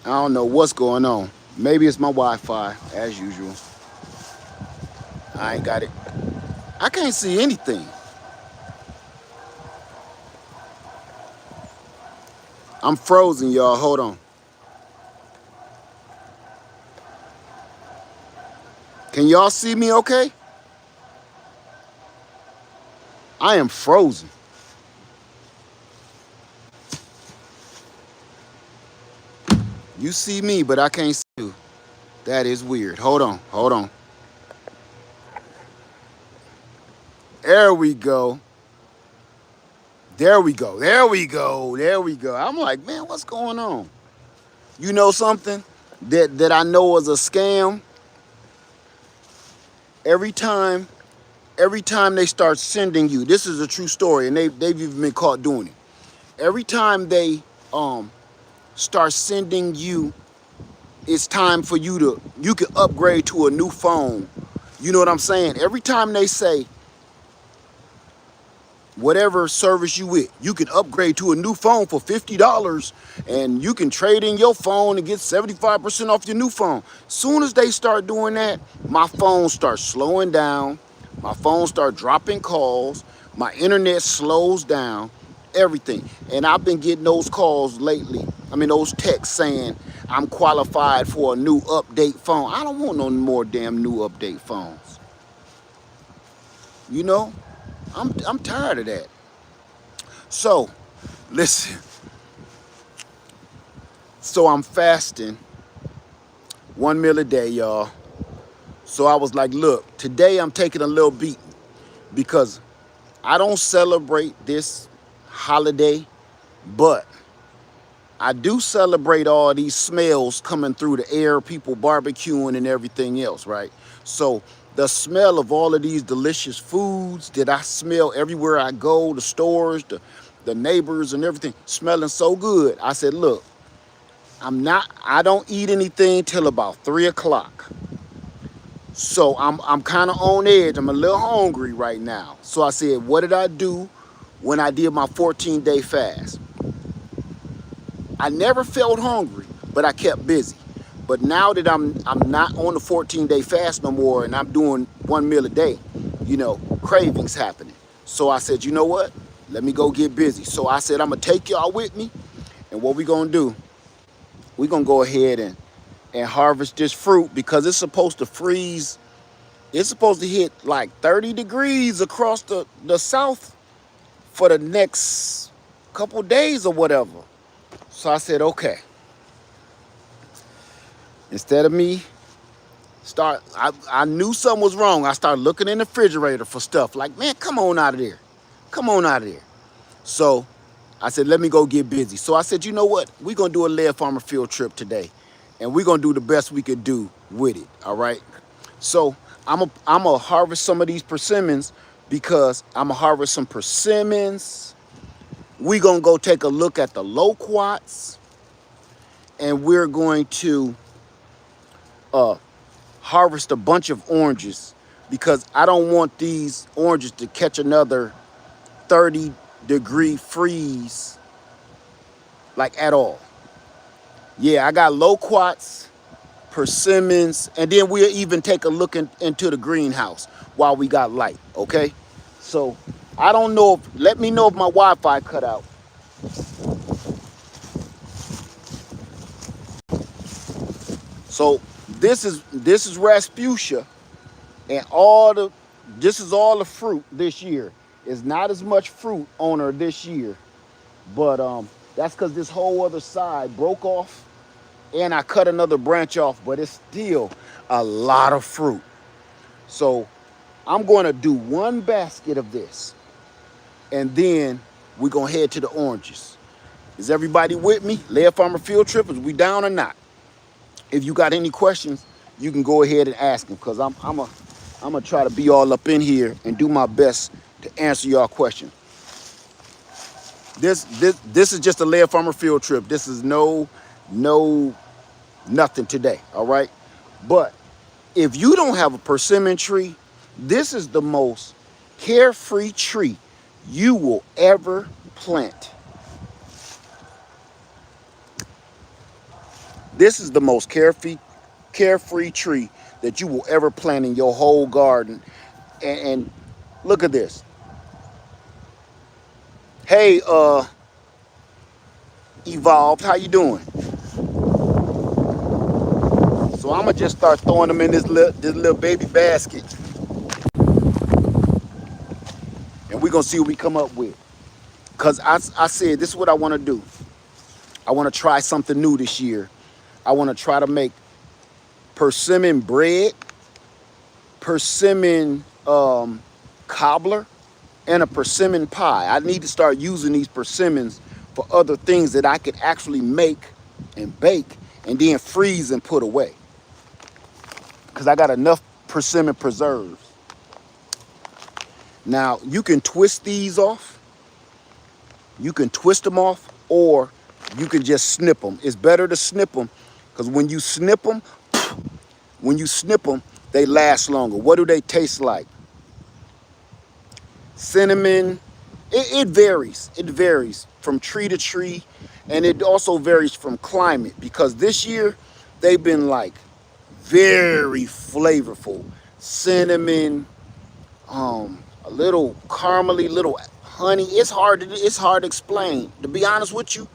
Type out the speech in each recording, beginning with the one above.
don't know what's going on. Maybe it's my Wi-Fi, as usual. I ain't got it. I can't see anything. I'm frozen, y'all. Hold on. Can y'all see me okay? I am frozen. You see me, but I can't see you. That is weird. Hold on. Hold on. There we go. There we go. There we go. There we go. I'm like, man, what's going on? You know something that I know is a scam? Every time, every time they start sending you, this is a true story, and they've even been caught doing it. Every time they start sending you, it's time for you can upgrade to a new phone. You know what I'm saying? Every time they say whatever service you with, you can upgrade to a new phone for $50 and you can trade in your phone and get 75% off your new phone. Soon as they start doing that, my phone starts slowing down. My phone starts dropping calls. My internet slows down, everything. And I've been getting those calls lately. I mean, those texts saying I'm qualified for a new update phone. I don't want no more damn new update phones. You know? I'm tired of that. So, listen. So I'm fasting 1 meal a day, y'all. So I was like, look, today I'm taking a little beating because I don't celebrate this holiday, but I do celebrate all these smells coming through the air, people barbecuing and everything else, right? So the smell of all of these delicious foods that I smell everywhere I go, the stores, the neighbors and everything, smelling so good. I said, look, I don't eat anything till about 3 o'clock. So I'm kind of on edge. I'm a little hungry right now. So I said, what did I do when I did my 14-day fast? I never felt hungry, but I kept busy. But now that I'm not on the 14-day fast no more and I'm doing 1 meal a day, you know, cravings happening. So I said, you know what? Let me go get busy. So I said, I'm gonna take y'all with me. And what we gonna do, we gonna go ahead and harvest this fruit because it's supposed to freeze. It's supposed to hit like 30 degrees across the south for the next couple days or whatever. So I said, okay. Instead of me I knew something was wrong. I started looking in the refrigerator for stuff like, man, come on out of there. Come on out of there. So I said, let me go get busy. So I said, you know what? We're going to do a lead farmer field trip today. And we're going to do the best we could do with it, all right? So I'm gonna harvest some of these persimmons because I'm going to harvest some persimmons. We're going to go take a look at the Lowquats. And we're going to harvest a bunch of oranges because I don't want these oranges to catch another 30-degree freeze like at all. Yeah, I got Lowquats, persimmons, and then we'll even take a look into the greenhouse while we got light, okay? So I don't know let me know if my Wi-Fi cut out. So this is Rasputia, and this is all the fruit this year. It's not as much fruit on her this year, but that's because this whole other side broke off, and I cut another branch off, but it's still a lot of fruit. So I'm going to do one basket of this, and then we're going to head to the oranges. Is everybody with me? Lead Farmer Field Trip, is we down or not? If you got any questions, you can go ahead and ask them because I'm gonna try to be all up in here and do my best to answer y'all questions. This is just a lead farmer field trip. This is nothing today, all right? But if you don't have a persimmon tree, this is the most carefree tree you will ever plant. This is the most carefree tree that you will ever plant in your whole garden. And look at this. Hey, Evolved, how you doing? So I'm gonna just start throwing them in this little baby basket, and we're gonna see what we come up with. Cause I said this is what I want to do. I want to try something new this year. I want to try to make persimmon bread, persimmon cobbler, and a persimmon pie. I need to start using these persimmons for other things that I could actually make and bake and then freeze and put away. Because I got enough persimmon preserves. Now, you can twist these off. You can twist them off, or you can just snip them. It's better to snip them because when you snip them, they last longer. What do they taste like? Cinnamon. It varies. It varies from tree to tree, and it also varies from climate because this year they've been like very flavorful. Cinnamon, a little caramely, little honey. It's hard to explain. To be honest with you,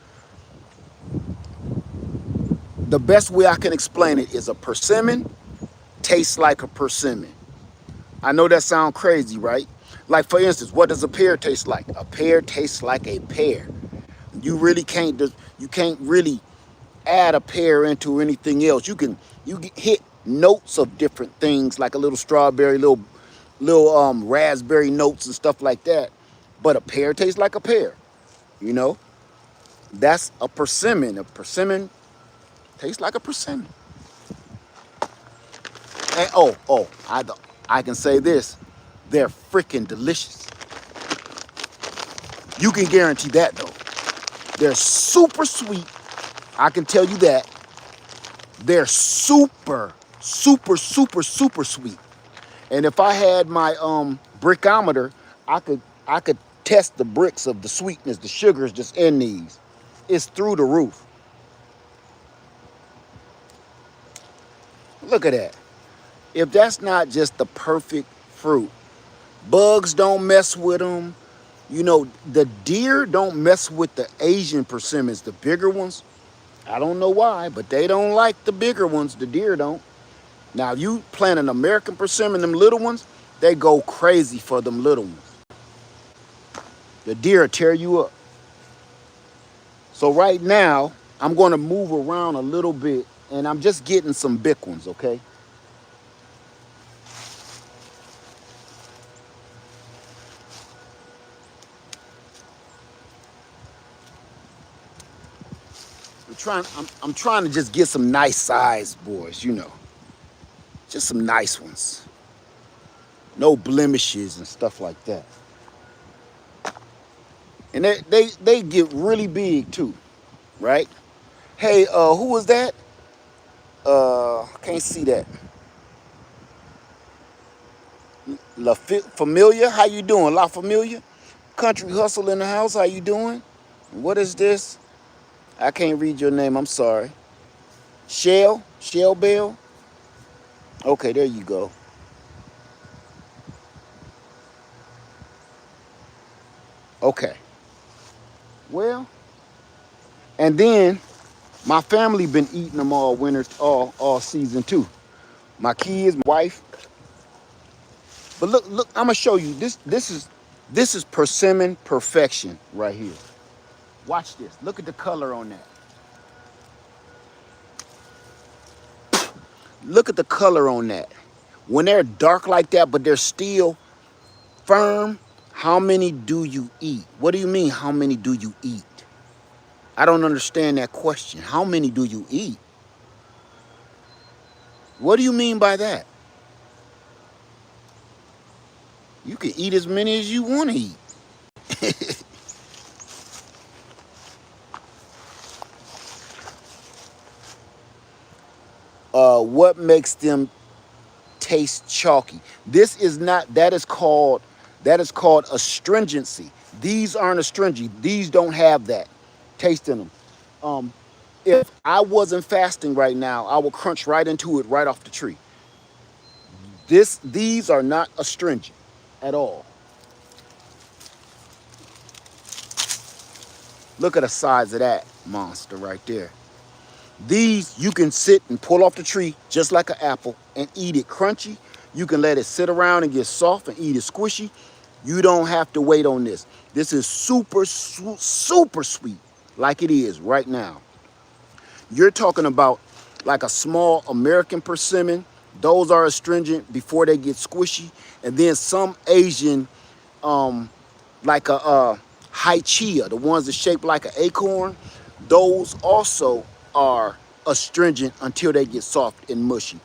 the best way I can explain it is a persimmon tastes like a persimmon. I know that sounds crazy, right? Like for instance, what does a pear taste like? A pear tastes like a pear. You can't really add a pear into anything else. You hit notes of different things like a little strawberry, little raspberry notes and stuff like that. But a pear tastes like a pear, you know? That's a persimmon. A persimmon tastes like a persimmon. And I can say this. They're freaking delicious. You can guarantee that though. They're super sweet. I can tell you that. They're super sweet. And if I had my brickometer, I could test the bricks of the sweetness, the sugars just in these. It's through the roof. Look at that. If that's not just the perfect fruit, bugs don't mess with them. You know, the deer don't mess with the Asian persimmons, the bigger ones. I don't know why, but they don't like the bigger ones. The deer don't. Now, if you plant an American persimmon, them little ones, they go crazy for them little ones. The deer will tear you up. So right now, I'm going to move around a little bit, and I'm just getting some big ones, okay? I'm trying to just get some nice size boys, you know. Just some nice ones. No blemishes and stuff like that. And they get really big too, right? Hey, who was that? Can't see that. La Familia, how you doing? La Familia? Country Hustle in the house, how you doing? What is this? I can't read your name, I'm sorry. Shell Bell? Okay, there you go. Okay. Well, and then my family been eating them all winter, all season too. My kids, my wife. But look, I'm gonna show you this. This is persimmon perfection right here. Watch this. Look at the color on that. Look at the color on that. When they're dark like that, but they're still firm, how many do you eat? What do you mean, how many do you eat? I don't understand that question. How many do you eat? What do you mean by that? You can eat as many as you want to eat. What makes them taste chalky? This is not, that is called astringency. These aren't astringent. These don't have that taste in them. If I wasn't fasting right now, I would crunch right into it right off the tree. These are not astringent at all. Look at the size of that monster right there. These you can sit and pull off the tree just like an apple and eat it crunchy. You can let it sit around and get soft and eat it squishy. You don't have to wait on this. This is super sweet like it is right now. You're talking about like a small American persimmon. Those are astringent before they get squishy. And then some Asian, like a chia, the ones that shape like an acorn, those also are astringent until they get soft and mushy.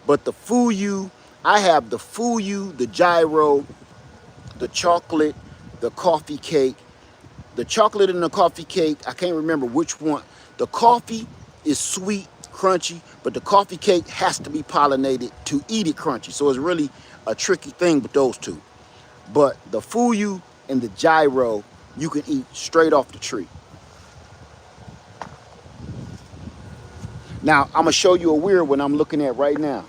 But the fuyu, I have the fuyu, the gyro, the chocolate, the coffee cake. The chocolate and the coffee cake, I can't remember which one. The coffee is sweet, crunchy, but the coffee cake has to be pollinated to eat it crunchy. So it's really a tricky thing with those two. But the fuyu and the gyro, you can eat straight off the tree. Now, I'm gonna show you a weird one I'm looking at right now.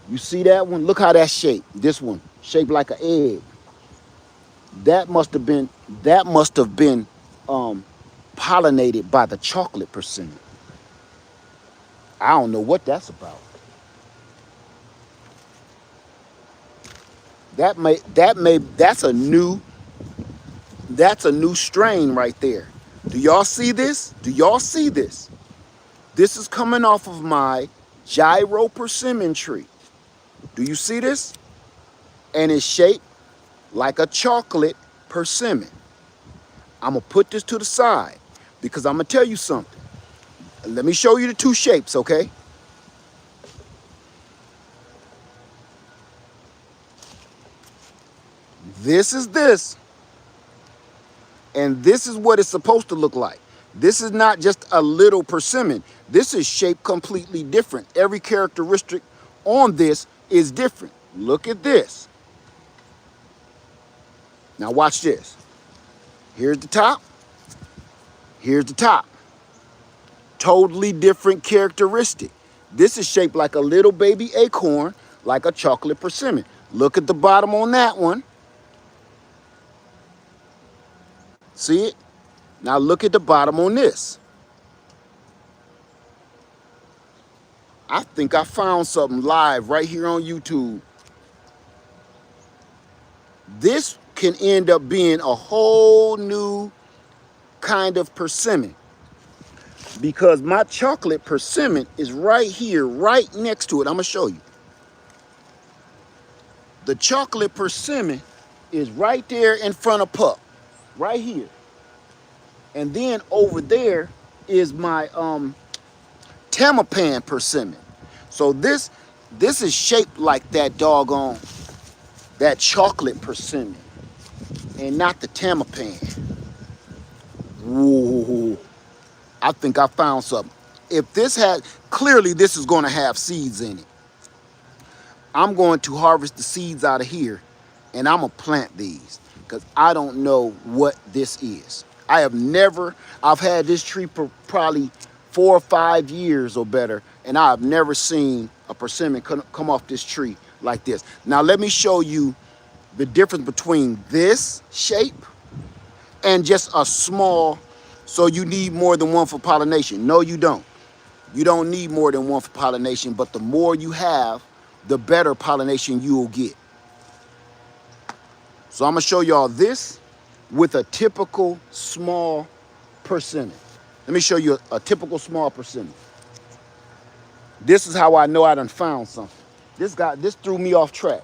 You see that one? Look how that's shaped. This one, shaped like an egg. That must have been pollinated by the chocolate persimmon. I don't know what that's about. That's a new strain right there. Do y'all see this? Do y'all see this? This is coming off of my gyro persimmon tree. Do you see this? And it's shaped like a chocolate persimmon. I'm gonna put this to the side because I'm gonna tell you something. Let me show you the two shapes, okay? This is this, and this is what it's supposed to look like. This is not just a little persimmon. This is shaped completely different. Every characteristic on this is different. Look at this. Now watch this. Here's the top. Here's the top. Totally different characteristic. This is shaped like a little baby acorn, like a chocolate persimmon. Look at the bottom on that one. See it? Now look at the bottom on this. I think I found something live right here on YouTube. This can end up being a whole new kind of persimmon because my chocolate persimmon is right here, right next to it. I'm gonna show you. The chocolate persimmon is right there in front of Pup, right here. And then over there is my Tamapan persimmon. So this is shaped like that doggone, that chocolate persimmon and not the Tamapan. Whoa, I think I found something. If this had, clearly this is gonna have seeds in it. I'm going to harvest the seeds out of here and I'm gonna plant these because I don't know what this is. I've had this tree for probably 4 or 5 years or better, and I've never seen a persimmon come off this tree like this. Now let me show you the difference between this shape and just a small, so you need more than one for pollination. No, you don't. You don't need more than one for pollination, but the more you have, the better pollination you will get. So I'm gonna show y'all this with a typical small persimmon. Let me show you a typical small persimmon. This is how I know I done found something. This threw me off track.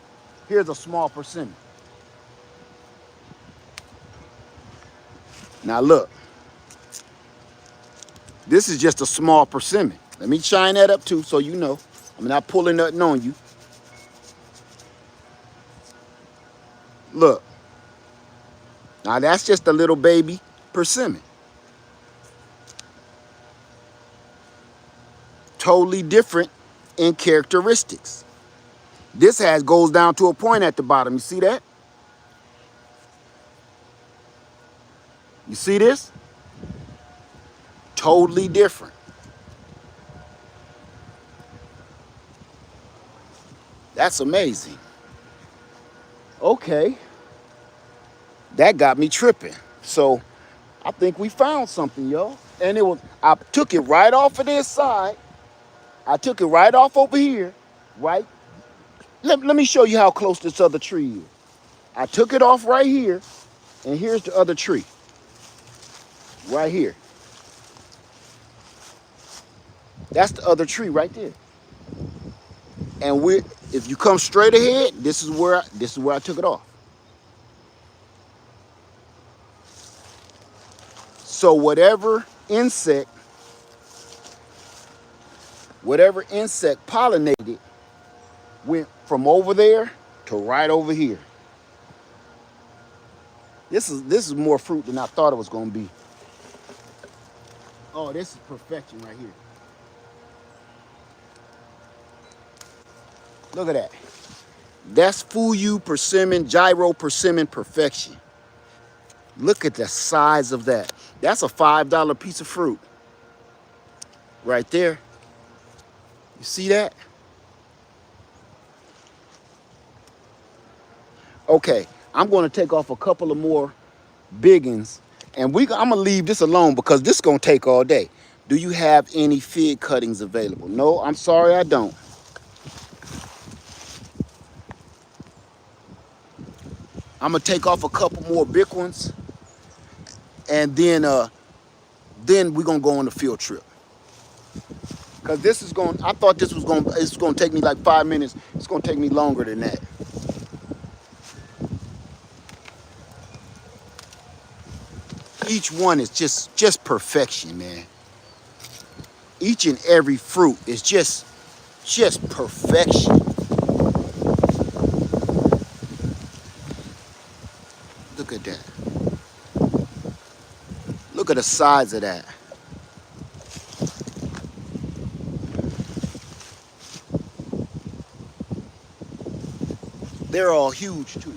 Here's a small persimmon. Now look, this is just a small persimmon. Let me shine that up too so you know. I'm not pulling nothing on you. Look, now that's just a little baby persimmon. Totally different in characteristics. This goes down to a point at the bottom. You see that? You see this? Totally different. That's amazing. Okay, that got me tripping. So I think we found something, y'all. And it was, I took it right off of this side. I took it right off over here, right? Let me show you how close this other tree is. I took it off right here, and here's the other tree, right here. That's the other tree right there. And if you come straight ahead, this is where I took it off. So whatever insect pollinated went from over there to right over here. This is more fruit than I thought it was gonna be. Oh, this is perfection right here. Look at that. That's Fuyu persimmon, gyro persimmon perfection. Look at the size of that. That's a $5 piece of fruit right there. You see that? Okay, I'm going to take off a couple of more biggins, and I'm going to leave this alone because this is going to take all day. Do you have any fig cuttings available? No, I'm sorry, I don't. I'm going to take off a couple more big ones, and then we're going to go on the field trip. Because I thought it's going to take me like 5 minutes. It's going to take me longer than that. Each one is just perfection, man. Each and every fruit is just perfection. Look at that. Look at the size of that. They're all huge too.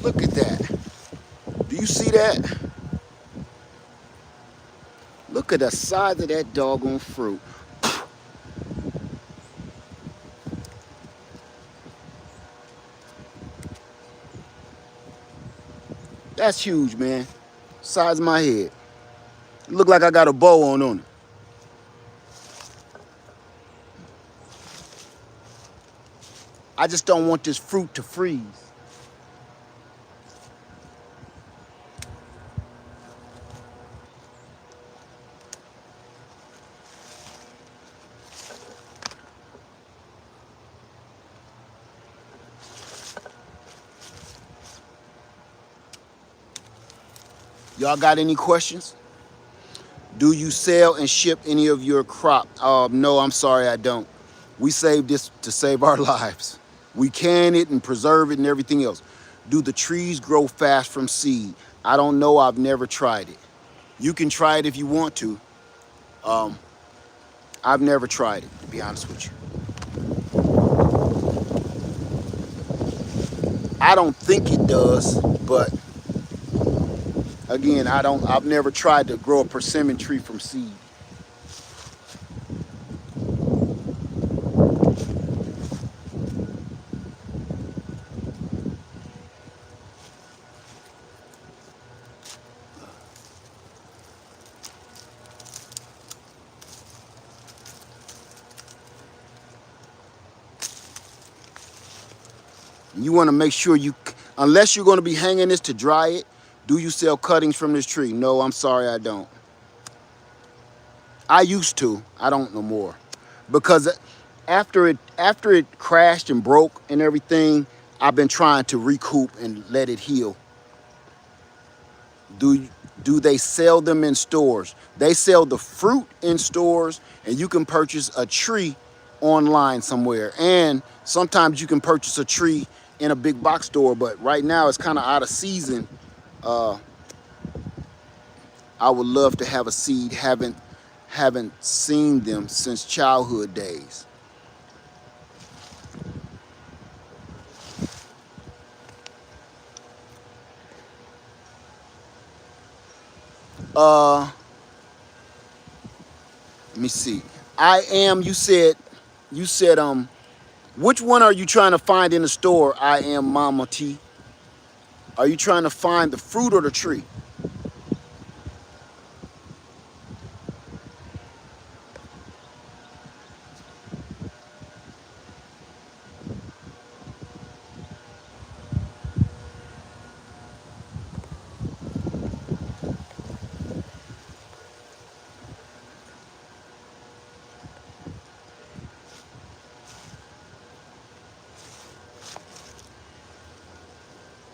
Look at that. Do you see that? Look at the size of that doggone fruit. That's huge, man. Size of my head. Look like I got a bow on it. I just don't want this fruit to freeze. Y'all got any questions? Do you sell and ship any of your crop? No, I'm sorry, I don't. We save this to save our lives. We can it and preserve it and everything else. Do the trees grow fast from seed? I don't know. I've never tried it. You can try it if you want to. I've never tried it, to be honest with you. I don't think it does, but again, I've never tried to grow a persimmon tree from seed. You want to make sure unless you're going to be hanging this to dry it, do you sell cuttings from this tree? No, I'm sorry, I don't. I used to. I don't no more. Because after it crashed and broke and everything, I've been trying to recoup and let it heal. Do they sell them in stores? They sell the fruit in stores, and you can purchase a tree online somewhere. And sometimes you can purchase a tree in a big box store, but right now it's kind of out of season. I would love to have a seed. Haven't seen them since childhood days. Let me see. I am, you said, which one are you trying to find in the store? I am Mama T. Are you trying to find the fruit or the tree?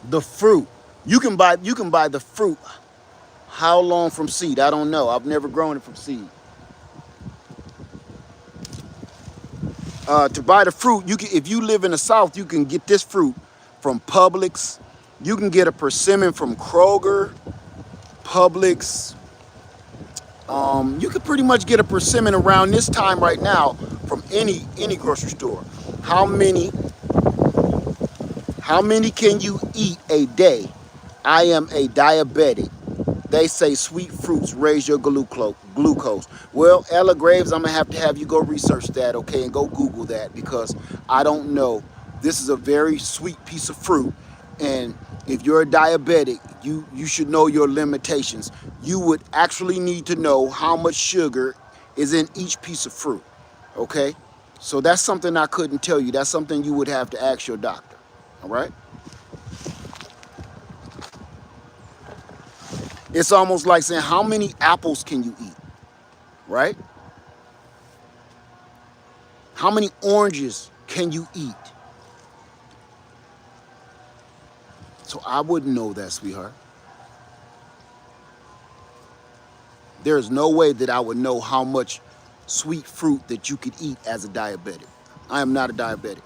The fruit. You can buy the fruit. How long from seed? I don't know. I've never grown it from seed. To buy the fruit, you can, if you live in the South, you can get this fruit from Publix. You can get a persimmon from Kroger, Publix. You can pretty much get a persimmon around this time right now from any grocery store. How many how many can you eat a day? I am a diabetic. They say sweet fruits raise your glucose. Well, Ella Graves, I'm gonna have to have you go research that, okay, and go Google that because I don't know. This is a very sweet piece of fruit, and if you're a diabetic, you should know your limitations. You would actually need to know how much sugar is in each piece of fruit, okay? So that's something I couldn't tell you. That's something you would have to ask your doctor, all right? It's almost like saying, how many apples can you eat, right? How many oranges can you eat? So I wouldn't know that, sweetheart. There's no way that I would know how much sweet fruit that you could eat as a diabetic. I am not a diabetic.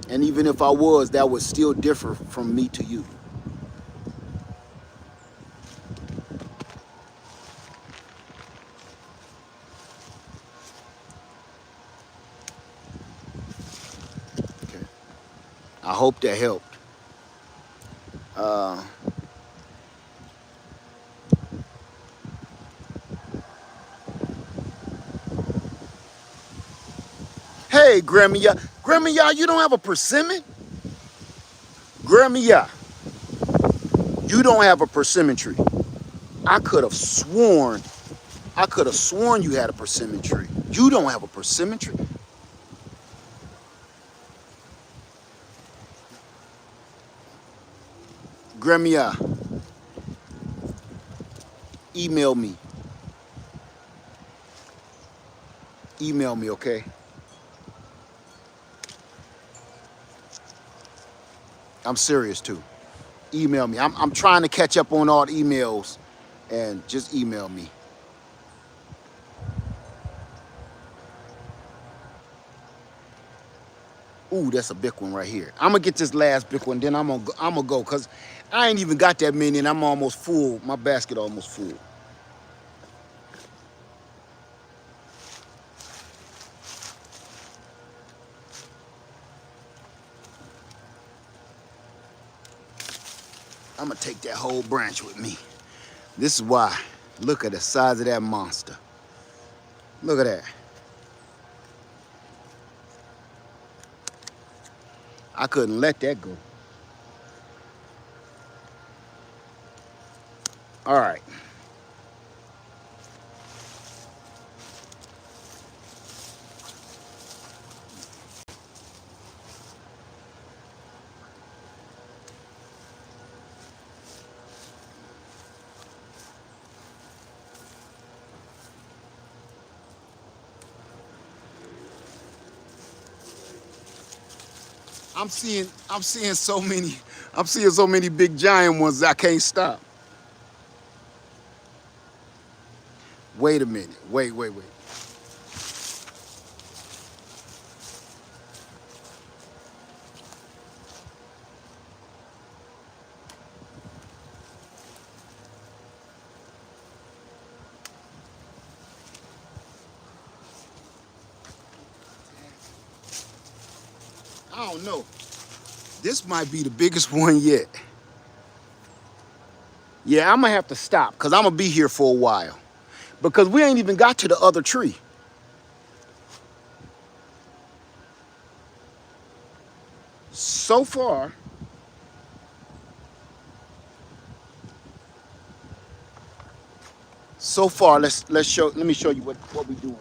And even if I was, that would still differ from me to you. Okay. I hope that helped. Uh, hey, Grandma, Grandma, you don't have a persimmon? Grandma, you don't have a persimmon tree. I could have sworn, I could have sworn you had a persimmon tree. You don't have a persimmon tree? Grandma, email me. Email me, okay? I'm serious too. Email me. I'm trying to catch up on all the emails and just email me. Ooh, that's a big one right here. I'm gonna get this last big one, then I'm gonna go because I ain't even got that many and I'm almost full. My basket almost full. I'm gonna take that whole branch with me. This is why. Look at the size of that monster. Look at that. I couldn't let that go. All right. I'm seeing so many big giant ones I can't stop. Wait a minute. Wait. I don't know. This might be the biggest one yet. Yeah, I'm gonna have to stop because I'm gonna be here for a while. because we ain't even got to the other tree. So far, let me show you what we doing.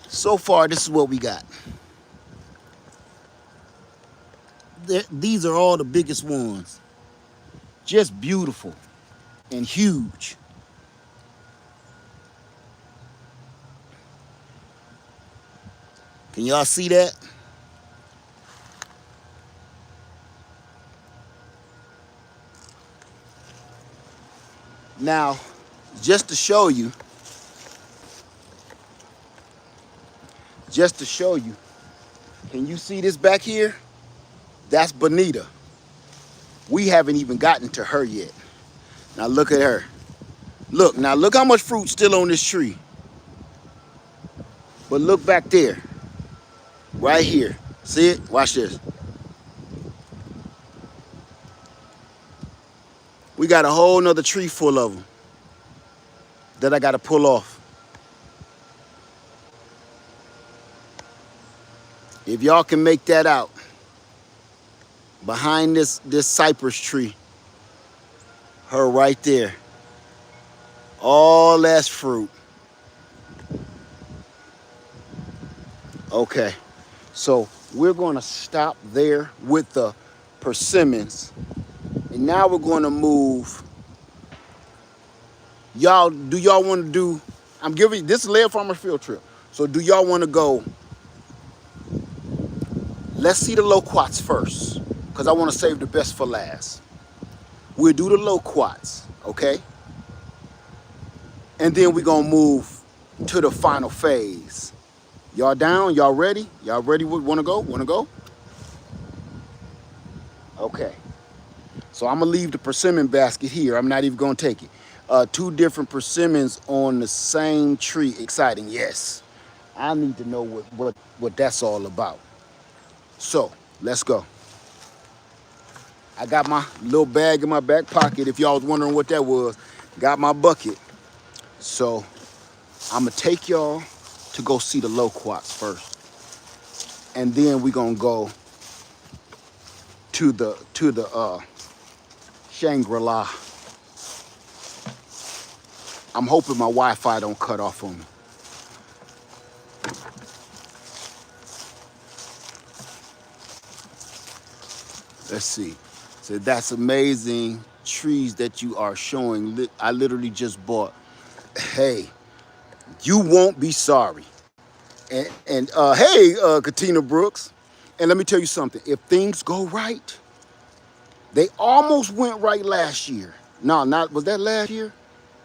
So far, this is what we got. These are all the biggest ones. Just beautiful and huge. Can y'all see that? Now, just to show you, just to show you, can you see this back here? That's Bonita. We haven't even gotten to her yet. Now look at her. Look, now look how much fruit's still on this tree. But look back there, right here. See it? Watch this. We got a whole nother tree full of them that I got to pull off. If y'all can make that out, behind this cypress tree, her right there, all that's fruit. Okay, so we're going to stop there with the persimmons, and now we're going to move. Y'all, do y'all want to do? I'm giving this is Laird Farmer field trip. So do y'all want to go? Let's see the loquats first, because I want to save the best for last. We'll do the loquats, okay? And then we're going to move to the final phase. Y'all down? Y'all ready? Y'all ready? Want to go? Want to go? Okay. So I'm going to leave the persimmon basket here. I'm not even going to take it. Two different persimmons on the same tree. Exciting, yes. I need to know what that's all about. So, let's go. I got my little bag in my back pocket. If y'all was wondering what that was, got my bucket. So, I'm going to take y'all to go see the loquats first. And then we're going to go to the Shangri-La. I'm hoping my Wi-Fi don't cut off on me. Let's see. So that's amazing trees that you are showing. I literally just bought. Hey, you won't be sorry. And hey, Katina Brooks. And let me tell you something. If things go right, they almost went right last year. No, not was that last year?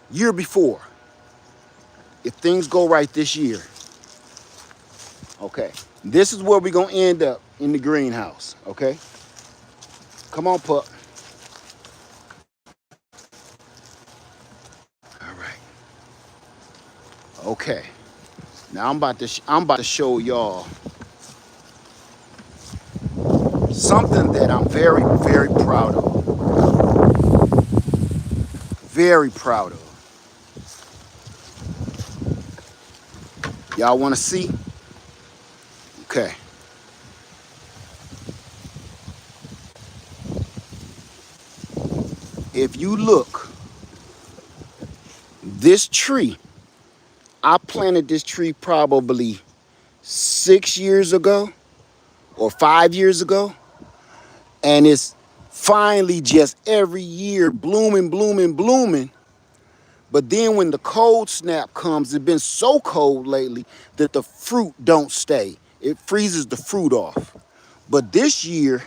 Year before. If things go right this year. Okay. This is where we're gonna end up in the greenhouse. Okay. Come on, pup. All right. Okay. Now I'm about to show y'all something that I'm very, very proud of. Very proud of. Y'all want to see? Okay. If you look, this tree, I planted this tree probably 6 years ago or 5 years ago, and it's finally just every year blooming, blooming, blooming. But then when the cold snap comes, it's been so cold lately that the fruit don't stay. It freezes the fruit off. But this year,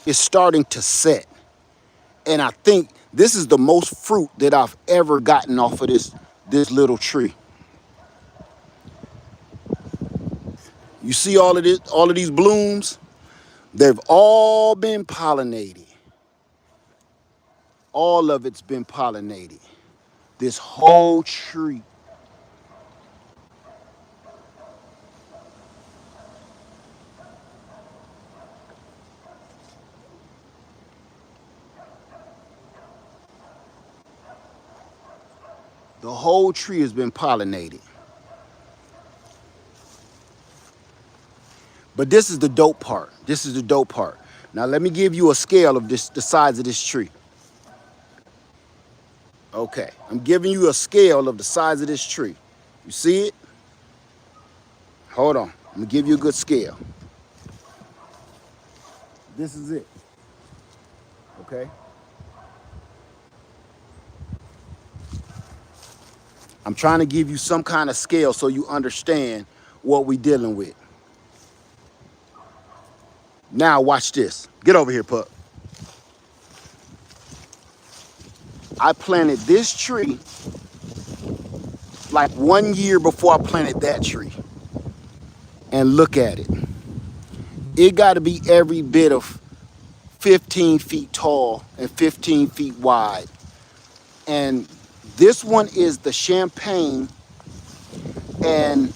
it's starting to set. And I think this is the most fruit that I've ever gotten off of this little tree. You see all of these blooms? They've all been pollinated. All of it's been pollinated. This whole tree. The whole tree has been pollinated. But this is the dope part. This is the dope part. Now let me give you a scale of this, the size of this tree. Okay, I'm giving you a scale of the size of this tree. You see it? Hold on, I'm gonna give you a good scale. This is it, okay? I'm trying to give you some kind of scale so you understand what we're dealing with. Now watch this. Get over here, pup. I planted this tree like 1 year before I planted that tree. And look at it. It got to be every bit of 15 feet tall and 15 feet wide. And this one is the champagne, and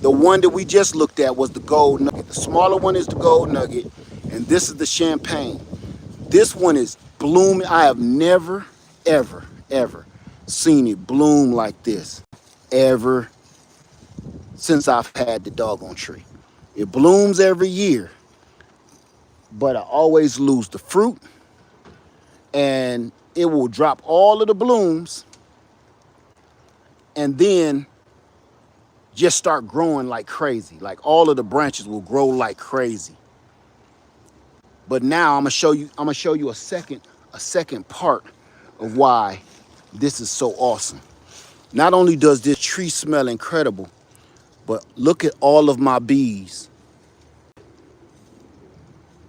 the one that we just looked at was the gold nugget. The smaller one is the gold nugget, and this is the champagne. This one is blooming. I have never, ever, ever seen it bloom like this ever since I've had the doggone tree. It blooms every year, but I always lose the fruit, and it will drop all of the blooms and then just start growing like crazy. Like all of the branches will grow like crazy. But now I'm gonna show you a second part of why this is so awesome. Not only does this tree smell incredible, but look at all of my bees.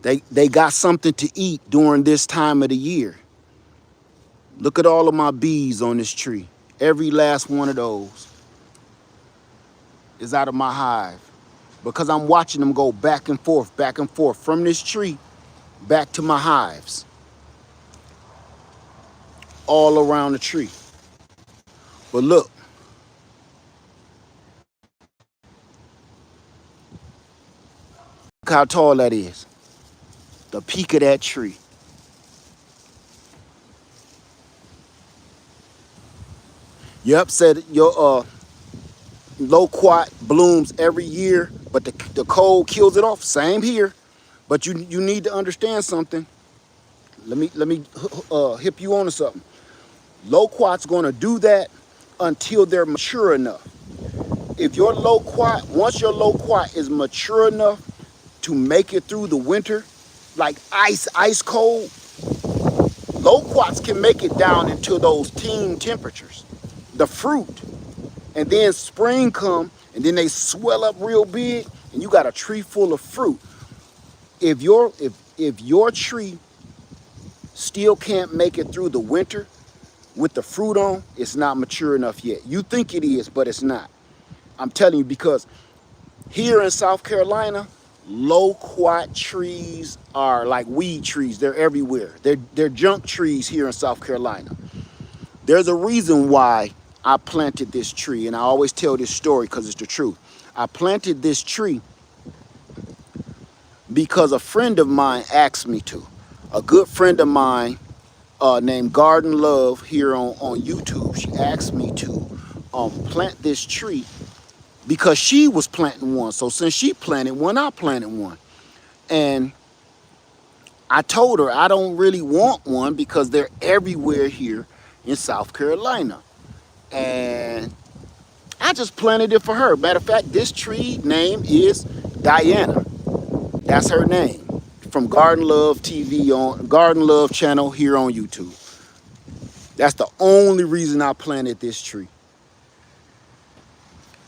They got something to eat during this time of the year. Look at all of my bees on this tree. Every last one of those is out of my hive because I'm watching them go back and forth from this tree back to my hives all around the tree. But look how tall that is. The peak of that tree. Yep, said your Lowquat blooms every year, but the cold kills it off. Same here. But you need to understand something. Let me hip you onto something. Lowquat's gonna do that until they're mature enough. If your Lowquat, once your Lowquat is mature enough to make it through the winter, like ice cold, Lowquats can make it down into those teen temperatures. The fruit, and then spring come, and then they swell up real big, and you got a tree full of fruit. If your tree still can't make it through the winter with the fruit on, it's not mature enough yet. You think it is, but it's not. I'm telling you, because here in South Carolina, Lowquat trees are like weed trees. They're everywhere. They're junk trees here in South Carolina. There's a reason why I planted this tree, and I always tell this story because it's the truth. I planted this tree because a friend of mine asked me to. A good friend of mine named Garden Love here on YouTube, she asked me to plant this tree because she was planting one. So since she planted one, I planted one. And I told her I don't really want one because they're everywhere here in South Carolina. And I just planted it for her. Matter of fact, this tree name is Diana. That's her name. From Garden Love TV on Garden Love channel here on YouTube. That's the only reason I planted this tree.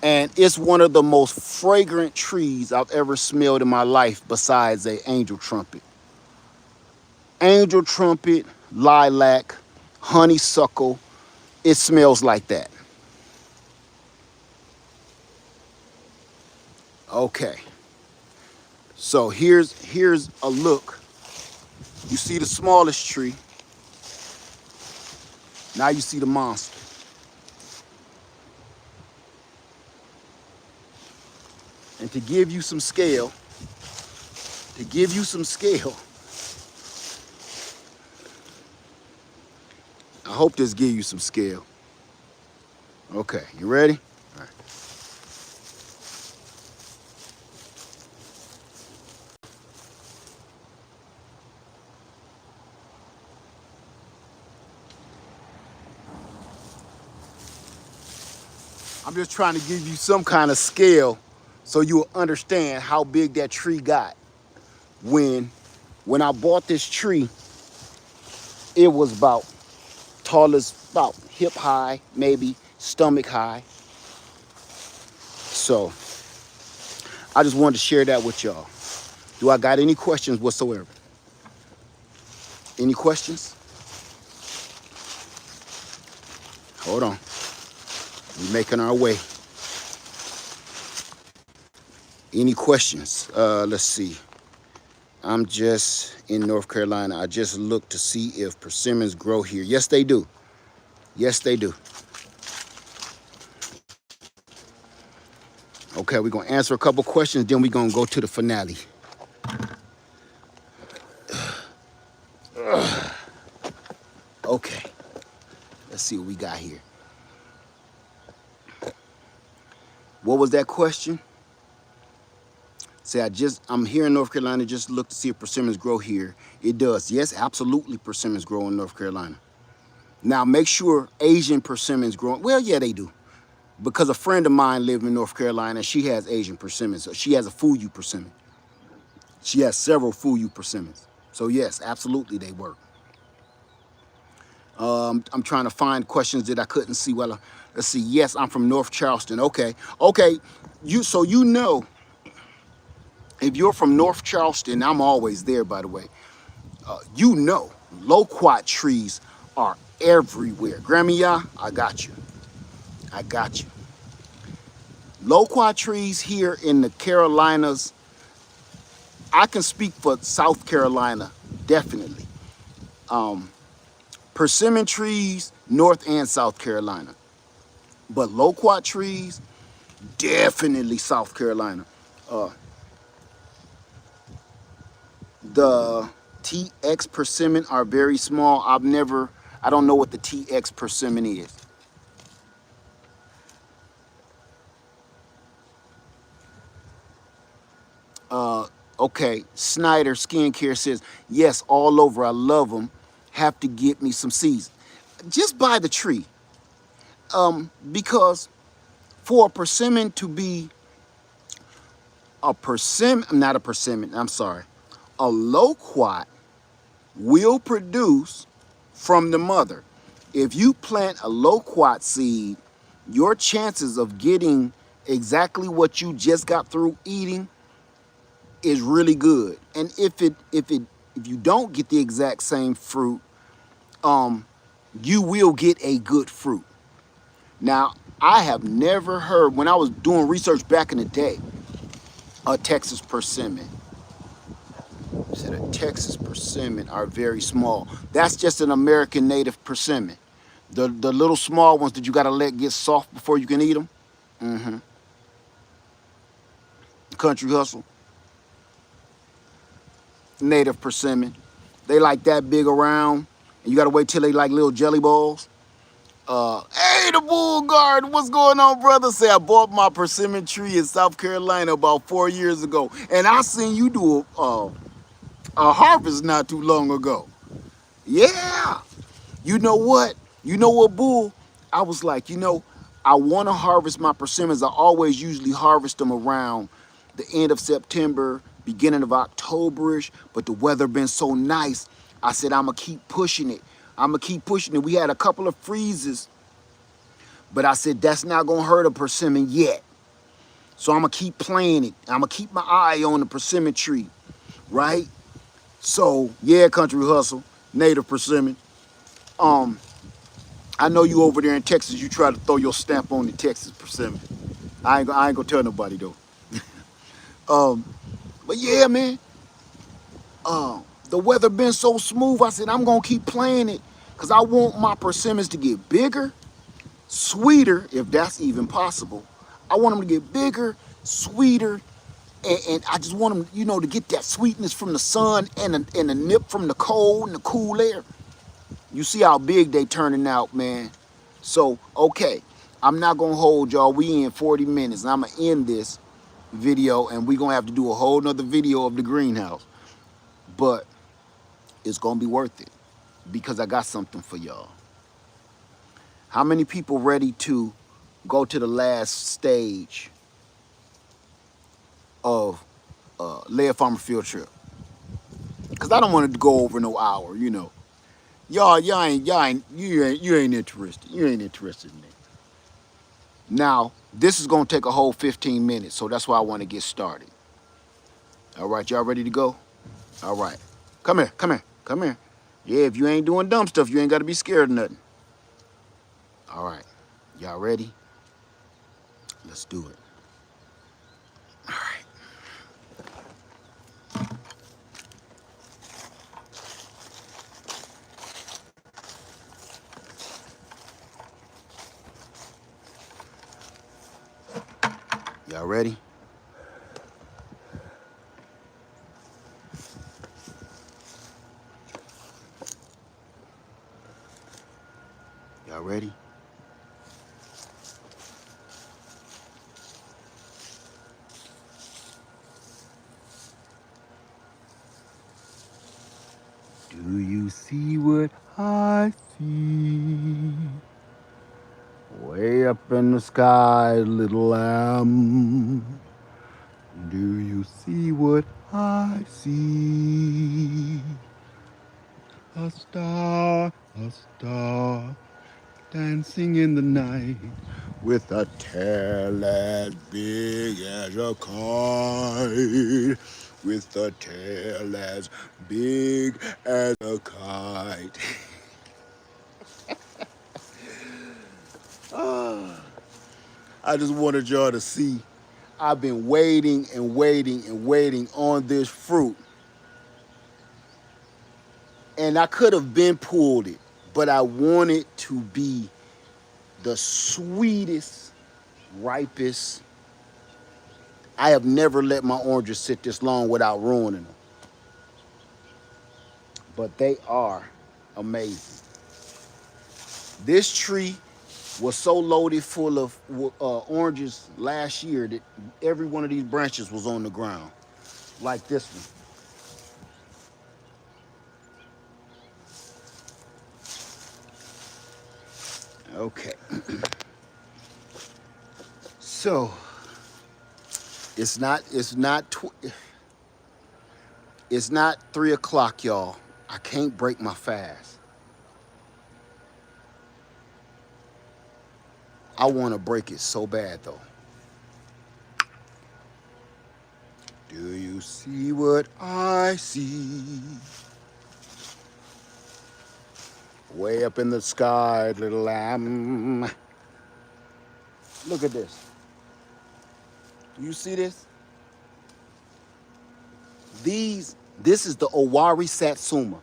And it's one of the most fragrant trees I've ever smelled in my life besides an angel trumpet. Angel trumpet, lilac, honeysuckle, it smells like that. Okay. So here's a look. You see the smallest tree. Now you see the monster. And to give you some scale, I hope this gives you some scale. Okay, you ready? All right. I'm just trying to give you some kind of scale so you'll understand how big that tree got. When I bought this tree, it was about tallest, about hip high, maybe stomach high. So I just wanted to share that with y'all. Do I got any questions whatsoever? Any questions? Hold on. We're making our way. Any questions? Let's see. I'm just in North Carolina. I just looked to see if persimmons grow here. Yes, they do. Yes, they do. Okay, we're going to answer a couple questions, then we're going to go to the finale. Okay, let's see what we got here. What was that question? Say, I'm here in North Carolina, just look to see if persimmons grow here. It does. Yes, absolutely persimmons grow in North Carolina. Now, make sure Asian persimmons grow. Well, yeah, they do. Because a friend of mine lives in North Carolina, she has Asian persimmons. So she has a Fuyu persimmon. She has several Fuyu persimmons. So yes, absolutely they work. I'm trying to find questions that I couldn't see. Well, let's see. Yes, I'm from North Charleston. Okay. Okay. So you know, if you're from North Charleston, I'm always there, by the way. You know, Lowquat trees are everywhere. Grammy, yeah, I got you. I got you. Lowquat trees here in the Carolinas, I can speak for South Carolina, definitely. Persimmon trees, North and South Carolina. But Lowquat trees, definitely South Carolina. The TX persimmon are very small. I don't know what the TX persimmon is. Okay, Snyder Skincare says, yes, all over. I love them. Have to get me some seeds. Just buy the tree. Because for a persimmon to be not a persimmon, I'm sorry. A loquat will produce from the mother. If you plant a loquat seed, your chances of getting exactly what you just got through eating is really good. And if you don't get the exact same fruit, you will get a good fruit. Now, I have never heard, when I was doing research back in the day, a Texas persimmon. Said a Texas persimmon are very small. That's just an American native persimmon. The little small ones that you gotta let get soft before you can eat them. Mm-hmm. Country hustle. Native persimmon. They like that big around, and you gotta wait till they like little jelly balls. Hey, the Bull Guard, what's going on, brother? Say, I bought my persimmon tree in South Carolina about 4 years ago, and I seen you do a harvest not too long ago. Yeah. You know what? You know what, Bull? I was like, I want to harvest my persimmons. I always usually harvest them around the end of September, beginning of Octoberish, but the weather been so nice. I said, I'm going to keep pushing it. We had a couple of freezes, but I said, that's not going to hurt a persimmon yet. So I'm going to keep playing it. I'm going to keep my eye on the persimmon tree, right? So, yeah, Country Hustle, native persimmon. I know you over there in Texas, you try to throw your stamp on the Texas persimmon. I ain't gonna tell nobody though. But yeah, man, the weather been so smooth, I said, I'm gonna keep playing it because I want my persimmons to get bigger, sweeter, if that's even possible. I want them to get bigger, sweeter, and I just want them, to get that sweetness from the sun and the nip from the cold and the cool air. You see how big they turning out, man. So, okay. I'm not gonna hold y'all. We in 40 minutes, and I'm gonna end this video, and we gonna have to do a whole nother video of the greenhouse. But it's gonna be worth it because I got something for y'all. How many people ready to go to the last stage of Lead Farmer Field Trip? Cause I don't want to go over no hour, you know. You ain't interested. You ain't interested in it. Now, this is gonna take a whole 15 minutes, so that's why I want to get started. All right, y'all ready to go? All right. Come here, come here, come here. Yeah, if you ain't doing dumb stuff, you ain't gotta be scared of nothing. All right. Y'all ready? Let's do it. All right. Y'all ready? Y'all ready? Do you see what I see? Way up in the sky, little lamb. Do you see what I see? A star, dancing in the night with a tail as big as a kite. With a tail as big as a kite. I just wanted y'all to see. I've been waiting and waiting and waiting on this fruit. And I could have been pulled it, but I want it to be the sweetest, ripest. I have never let my oranges sit this long without ruining them. But they are amazing. This tree was so loaded full of oranges last year that every one of these branches was on the ground, like this one. Okay. So it's not 3 o'clock, y'all. I can't break my fast. I want to break it so bad though. Do you see what I see? Way up in the sky, little lamb. Look at this. Do you see this? This is the Owari Satsuma.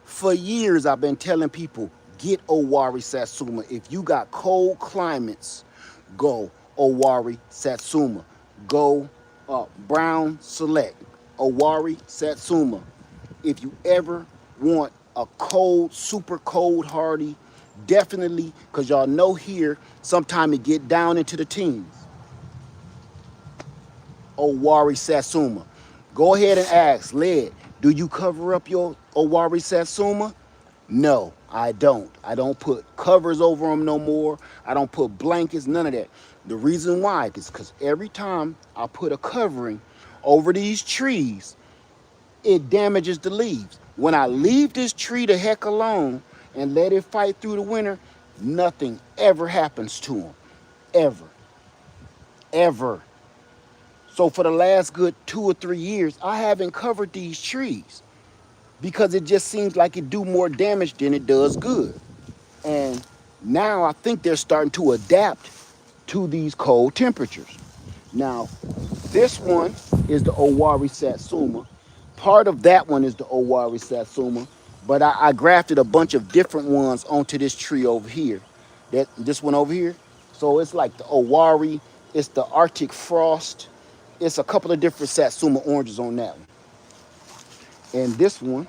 For years, I've been telling people, get Owari Satsuma. If you got cold climates, go Owari Satsuma. Go Brown Select, Owari Satsuma. If you ever want a cold, super cold hardy, definitely, because y'all know here, sometime it get down into the teens. Owari Satsuma. Go ahead and ask, Led, do you cover up your Owari Satsuma? No, I don't. I don't put covers over them no more. I don't put blankets, none of that. The reason why is because every time I put a covering over these trees, it damages the leaves. When I leave this tree the heck alone and let it fight through the winter, nothing ever happens to them. Ever. Ever. So for the last good 2 or 3 years, I haven't covered these trees because it just seems like it do more damage than it does good. And now I think they're starting to adapt to these cold temperatures. Now, this one is the Owari Satsuma. Part of that one is the Owari Satsuma, but I grafted a bunch of different ones onto this tree over here. This one over here. So it's like the Owari, it's the Arctic Frost. It's a couple of different Satsuma oranges on that one. And this one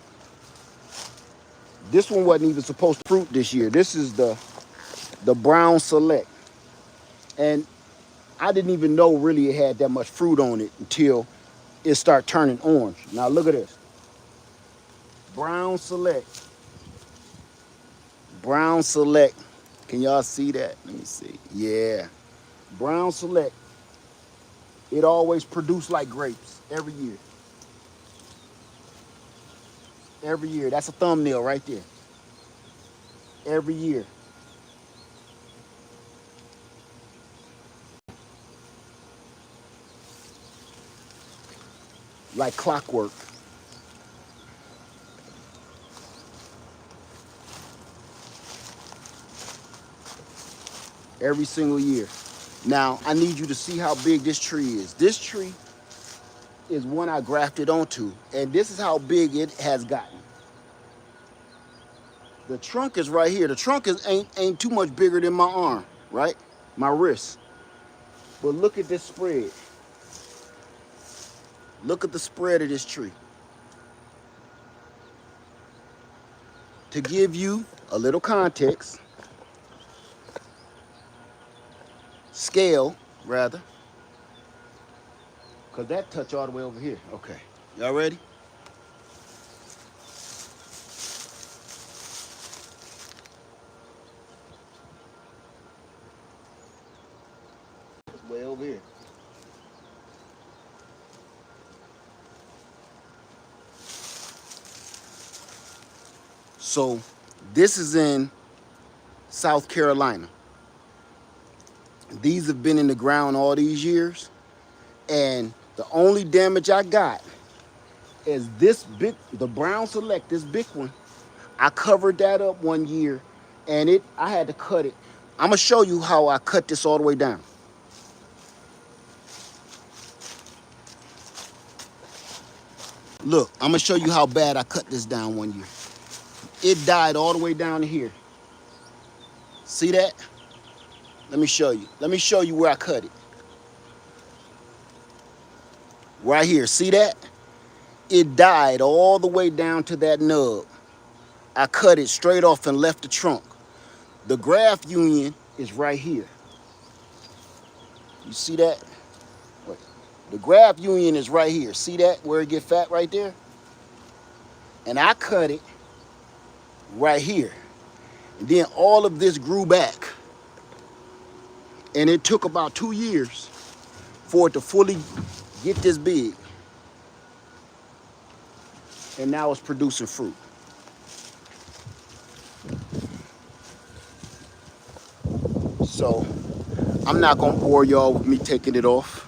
wasn't even supposed to fruit this year. This is the Brown Select. And I didn't even know really it had that much fruit on it until it started turning orange. Now look at this. Brown Select. Brown Select. Can y'all see that? Let me see. Yeah. Brown Select. It always produced like grapes every year. Every year. That's a thumbnail right there. Every year. Like clockwork. Every single year. Now, I need you to see how big this tree is. This tree is one I grafted onto, and this is how big it has gotten. The trunk is right here. The trunk ain't too much bigger than my arm, right? My wrist. But look at this spread. Look at the spread of this tree. To give you a little context, scale rather, because that touch all the way over here. Okay, y'all ready? It's way over here. So this is in South Carolina. These have been in the ground all these years, and the only damage I got is this big, the Brown Select, this big one. I covered that up one year, and I had to cut it. I'm gonna show you how I cut this all the way down. Look, I'm gonna show you how bad I cut this down one year. It died all the way down to here. See that? Let me show you. Let me show you where I cut it. Right here, see that? It died all the way down to that nub. I cut it straight off and left the trunk. The graft union is right here. You see that? Wait. The graft union is right here. See that, where it get fat right there? And I cut it right here. And then all of this grew back. And it took about 2 years for it to fully get this big. And now it's producing fruit. So I'm not gonna bore y'all with me taking it off.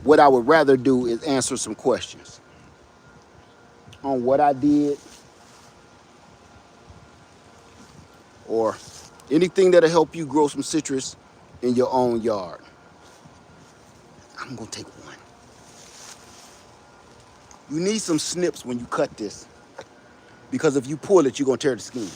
What I would rather do is answer some questions on what I did or anything that'll help you grow some citrus in your own yard. I'm gonna take one. You need some snips when you cut this, because if you pull it, you're gonna tear the skin.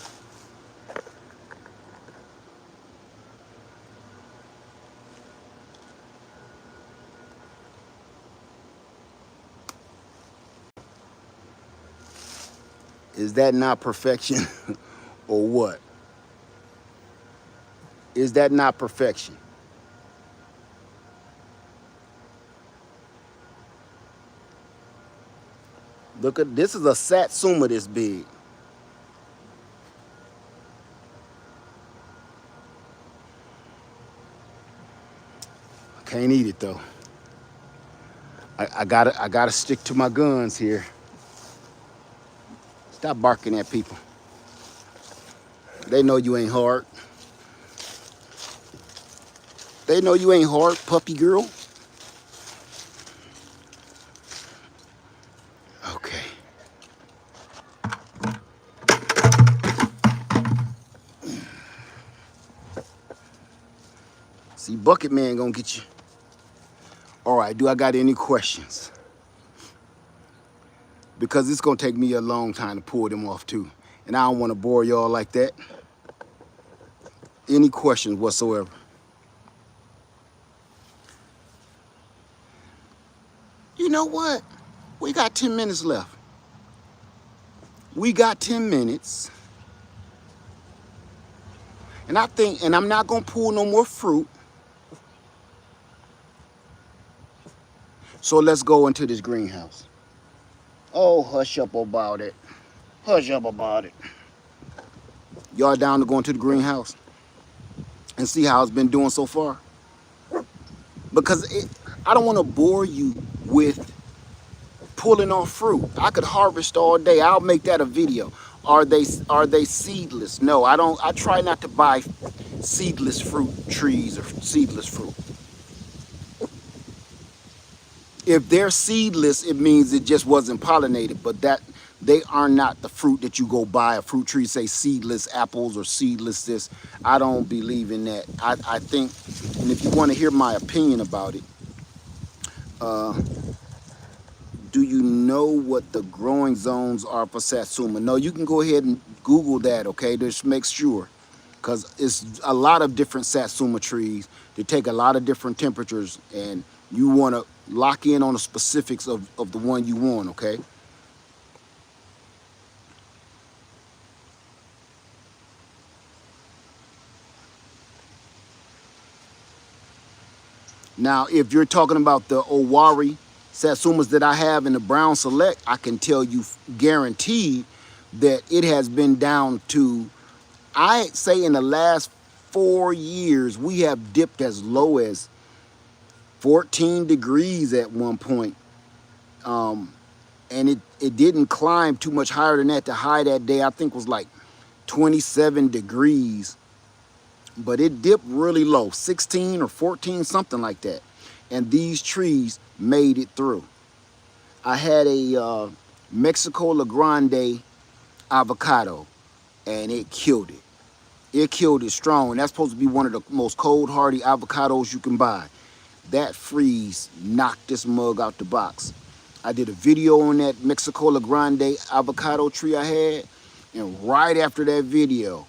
Is that not perfection or what? Is that not perfection? Look at this, is a satsuma this big. Can't eat it though. I gotta stick to my guns here. Stop barking at people. They know you ain't hard. They know you ain't hard, puppy girl. Okay. See, Bucket Man gonna get you. All right, do I got any questions? Because it's gonna take me a long time to pull them off too. And I don't wanna bore y'all like that. Any questions whatsoever? You know what? We got 10 minutes left. We got 10 minutes. And I think, and I'm not gonna pull no more fruit. So let's go into this greenhouse. Oh, hush up about it. Hush up about it. Y'all down to go into the greenhouse and see how it's been doing so far? Because I don't want to bore you with pulling off fruit. I could harvest all day. I'll make that a video. Are they seedless? No, I don't. I try not to buy seedless fruit trees or seedless fruit. If they're seedless, it means it just wasn't pollinated, but that they are not the fruit that you go buy. A fruit tree say seedless apples or seedless this. I don't believe in that. I think, and if you want to hear my opinion about it, uh, do you know what the growing zones are for satsuma? No, you can go ahead and Google that, okay? Just make sure, because it's a lot of different satsuma trees. They take a lot of different temperatures, and you want to lock in on the specifics of the one you want, okay? Now, if you're talking about the Owari satsumas that I have in the Brown Select, I can tell you guaranteed that it has been down to, I say in the last 4 years, we have dipped as low as 14 degrees at one point. And it didn't climb too much higher than that. The high that day, I think, was like 27 degrees. But it dipped really low, 16 or 14, something like that. And these trees made it through. I had a Mexico La Grande avocado, and it killed it. It killed it strong. And that's supposed to be one of the most cold hardy avocados you can buy. That freeze knocked this mug out the box. I did a video on that Mexico La Grande avocado tree I had, and right after that video,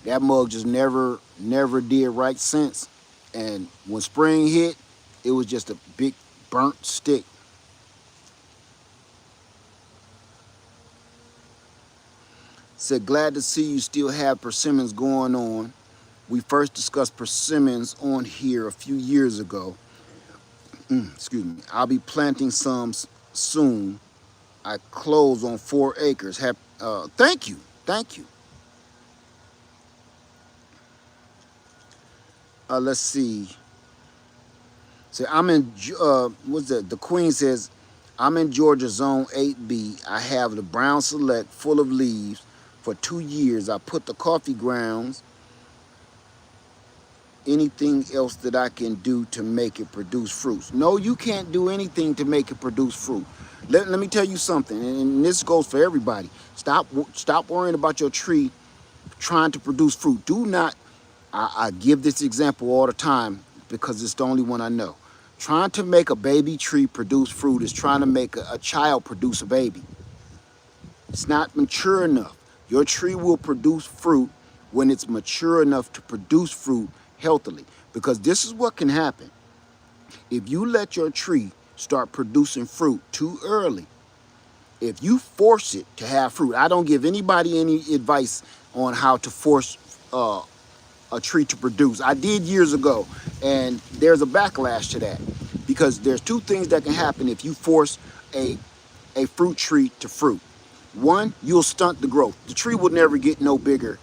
that mug just never did right since. And when spring hit, it was just a big burnt stick. Said, glad to see you still have persimmons going on. We first discussed persimmons on here a few years ago. Excuse me. I'll be planting some soon. I close on 4 acres. Thank you. Thank you. Let's see. So I'm in, what's that? The Queen says, I'm in Georgia Zone 8B. I have the Brown Select full of leaves for 2 years. I put the coffee grounds. Anything else that I can do to make it produce fruits? No, you can't do anything to make it produce fruit. Let me tell you something, and this goes for everybody. Stop worrying about your tree trying to produce fruit. Do not, I give this example all the time because it's the only one I know. Trying to make a baby tree produce fruit is trying to make a child produce a baby. It's not mature enough. Your tree will produce fruit when it's mature enough to produce fruit healthily. Because this is what can happen. If you let your tree start producing fruit too early, if you force it to have fruit, I don't give anybody any advice on how to force a tree to produce. I did years ago, and there's a backlash to that, because there's 2 things that can happen if you force a fruit tree to fruit. One, you'll stunt the growth. The tree will never get no bigger,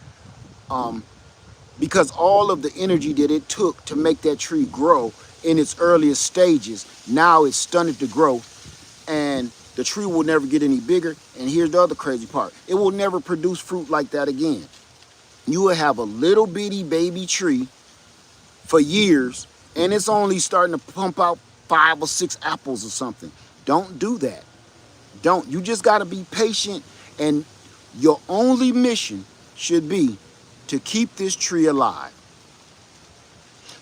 because all of the energy that it took to make that tree grow in its earliest stages, now it's stunted the growth, and the tree will never get any bigger. And here's the other crazy part. It will never produce fruit like that again. You will have a little bitty baby tree for years, and it's only starting to pump out 5 or 6 apples or something. Don't do that. Don't. You just got to be patient, and your only mission should be to keep this tree alive.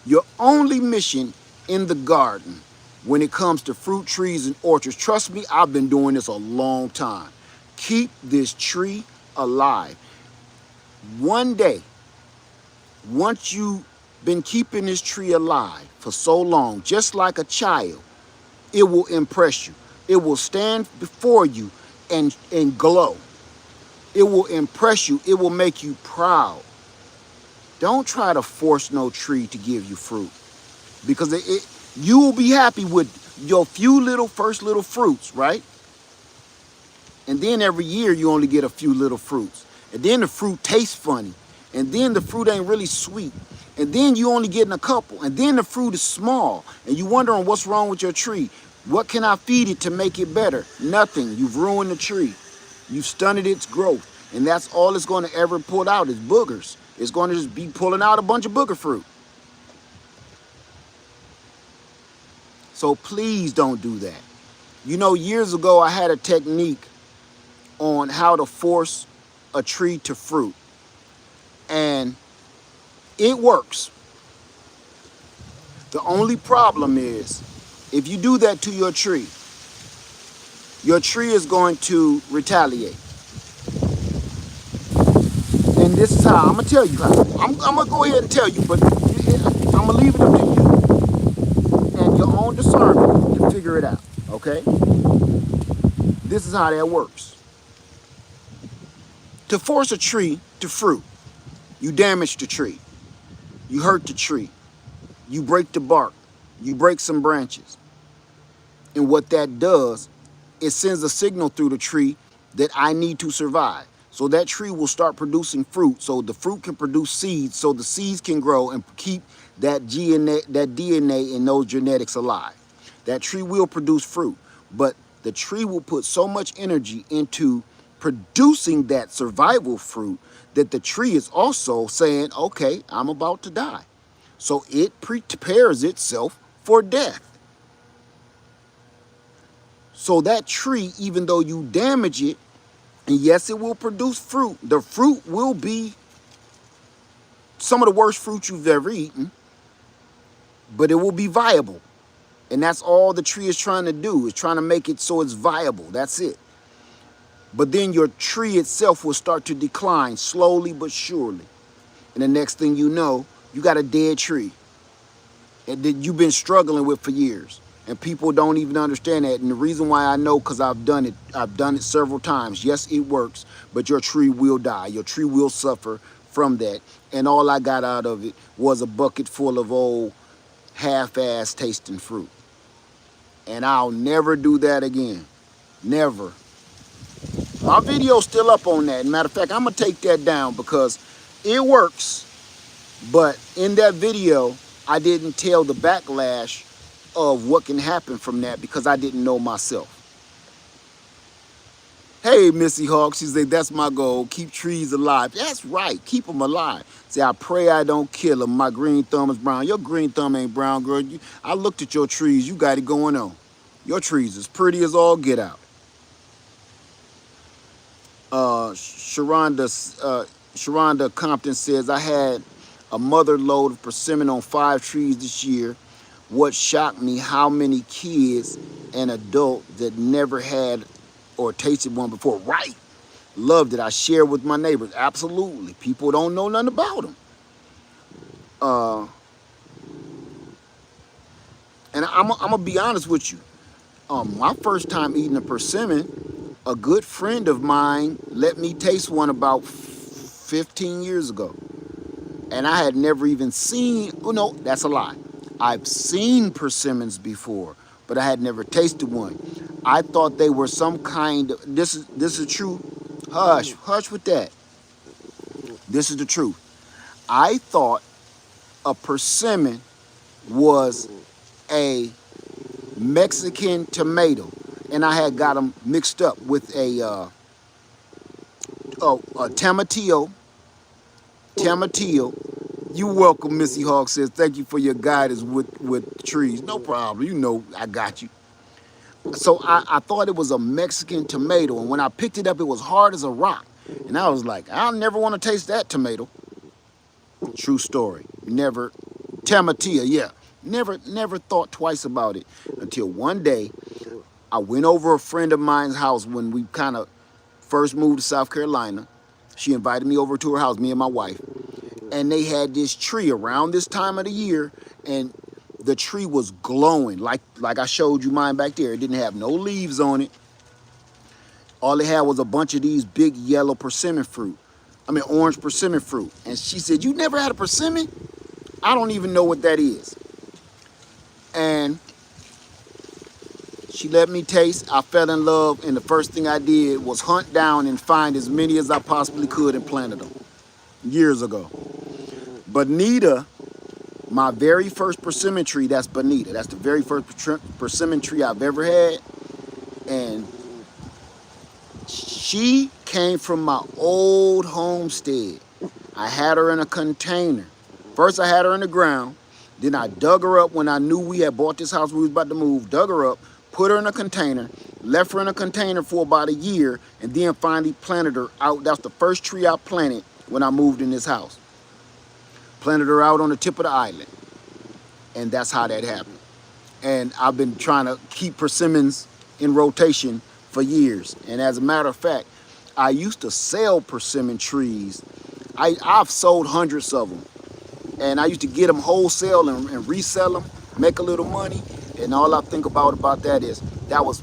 Your only mission in the garden when it comes to fruit trees and orchards, trust me, I've been doing this a long time. Keep this tree alive. One day, once you've been keeping this tree alive for so long, just like a child, it will impress you. It will stand before you and glow. It will impress you. It will make you proud. Don't try to force no tree to give you fruit, because you will be happy with your few little first little fruits, right? And then every year you only get a few little fruits. And then the fruit tastes funny. And then the fruit ain't really sweet. And then you only getting a couple. And then the fruit is small. And you wondering what's wrong with your tree. What can I feed it to make it better? Nothing. You've ruined the tree. You've stunted its growth. And that's all it's going to ever pull out is boogers. It's going to just be pulling out a bunch of booger fruit. So please don't do that. You know, years ago I had a technique on how to force a tree to fruit. And it works. The only problem is if you do that to your tree is going to retaliate. And this is how I'm going to tell you how. I'm going to go ahead and tell you, but I'm going to leave it up to you and your own discernment to figure it out, okay? This is how that works. To force a tree to fruit, you damage the tree. You hurt the tree. You break the bark. You break some branches. And what that does, it sends a signal through the tree that I need to survive. So that tree will start producing fruit. So the fruit can produce seeds. So the seeds can grow and keep that DNA and those genetics alive. That tree will produce fruit. But the tree will put so much energy into producing that survival fruit that the tree is also saying, okay, I'm about to die. So it prepares itself for death. So that tree, even though you damage it, and yes, it will produce fruit. The fruit will be some of the worst fruit you've ever eaten, but it will be viable. And that's all the tree is trying to do, is trying to make it so it's viable. That's it. But then your tree itself will start to decline slowly but surely. And the next thing you know, you got a dead tree that you've been struggling with for years. And people don't even understand that. And the reason why I know, because I've done it several times. Yes, it works, but your tree will die. Your tree will suffer from that. And all I got out of it was a bucket full of old half-ass tasting fruit. And I'll never do that again. Never. My video's still up on that. Matter of fact, I'm going to take that down because it works. But in that video, I didn't tell the backlash of what can happen from that because I didn't know myself. Hey, Missy Hawk, she said, that's my goal. Keep trees alive. That's right. Keep them alive. Say, I pray I don't kill them. My green thumb is brown. Your green thumb ain't brown, girl. I looked at your trees. You got it going on. Your trees is pretty as all get out. Sharonda Compton says, I had a mother load of persimmon on 5 trees this year. What shocked me, how many kids and adults that never had or tasted one before. Right. Loved it. I share with my neighbors. Absolutely. People don't know nothing about them. And I'm going to be honest with you. My first time eating a persimmon, a good friend of mine let me taste one about 15 years ago. And I had never even seen, oh no, that's a lie. I've seen persimmons before, but I had never tasted one. I thought they were some kind of, this is true. Hush with that. This is the truth. I thought a persimmon was a Mexican tomato, and I had got them mixed up with a tomatillo. You welcome, Missy Hawk says, thank you for your guidance with trees. No problem. You know I got you. So I thought it was a Mexican tomato, and when I picked it up, it was hard as a rock. And I was like, I'll never want to taste that tomato. True story. Never. Tomatillo, yeah. Never thought twice about it until one day I went over a friend of mine's house when we kind of first moved to South Carolina. She invited me over to her house, me and my wife. And they had this tree around this time of the year, and the tree was glowing like I showed you mine back there. It didn't have no leaves on it. All it had was a bunch of these big yellow persimmon fruit. I mean, orange persimmon fruit. And she said, you never had a persimmon? I don't even know what that is. And she let me taste. I fell in love, and the first thing I did was hunt down and find as many as I possibly could and planted them years ago. Bonita, my very first persimmon tree, that's Bonita. That's the very first persimmon tree I've ever had. And she came from my old homestead. I had her in a container. First I had her in the ground. Then I dug her up when I knew we had bought this house, we was about to move, dug her up, put her in a container, left her in a container for about a year, and then finally planted her out. That's the first tree I planted when I moved in this house. Planted her out on the tip of the island. And that's how that happened. And I've been trying to keep persimmons in rotation for years. And as a matter of fact, I used to sell persimmon trees. I've sold hundreds of them. And I used to get them wholesale and resell them, make a little money. And all I think about that is that was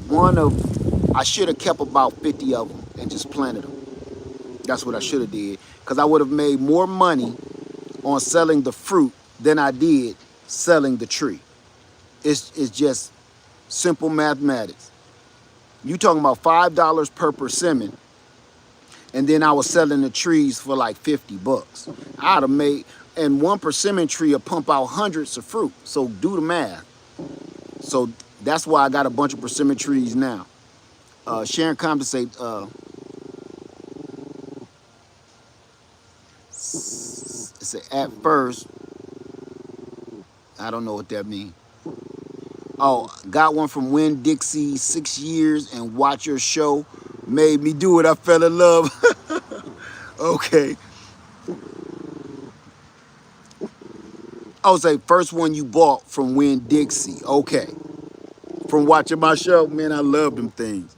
I should have kept about 50 of them and just planted them. That's what I should have did. Because I would have made more money on selling the fruit than I did selling the tree. It's just simple mathematics. You talking about $5 per persimmon, and then I was selling the trees for like 50 bucks. I'd have made, and one persimmon tree will pump out hundreds of fruit. So do the math. So that's why I got a bunch of persimmon trees now. Sharon Compton say, at first, I don't know what that means. Oh, got one from Winn Dixie, 6 years, and watch your show. Made me do it. I fell in love. Okay. I'll say first one you bought from Winn Dixie. Okay. From watching my show, man, I love them things.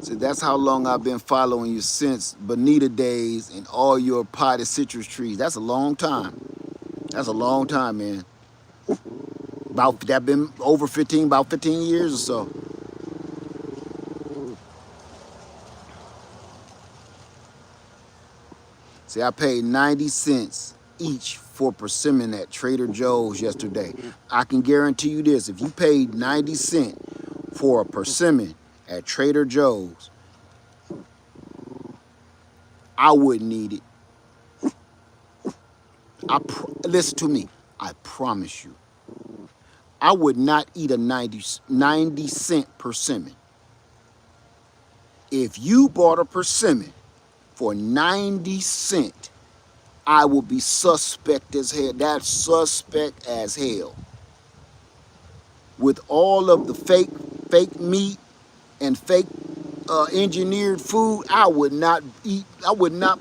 So that's how long I've been following you since Bonita days and all your potted citrus trees. That's a long time. That's a long time, man. That been over 15, about 15 years or so. See, I paid 90 cents each for persimmon at Trader Joe's yesterday. I can guarantee you this, if you paid 90 cents for a persimmon at Trader Joe's, I wouldn't eat it. Listen to me, I promise you. I would not eat a 90 cent persimmon. If you bought a persimmon for 90 cents, I would be suspect as hell. That's suspect as hell. With all of the fake meat and fake engineered food, I would not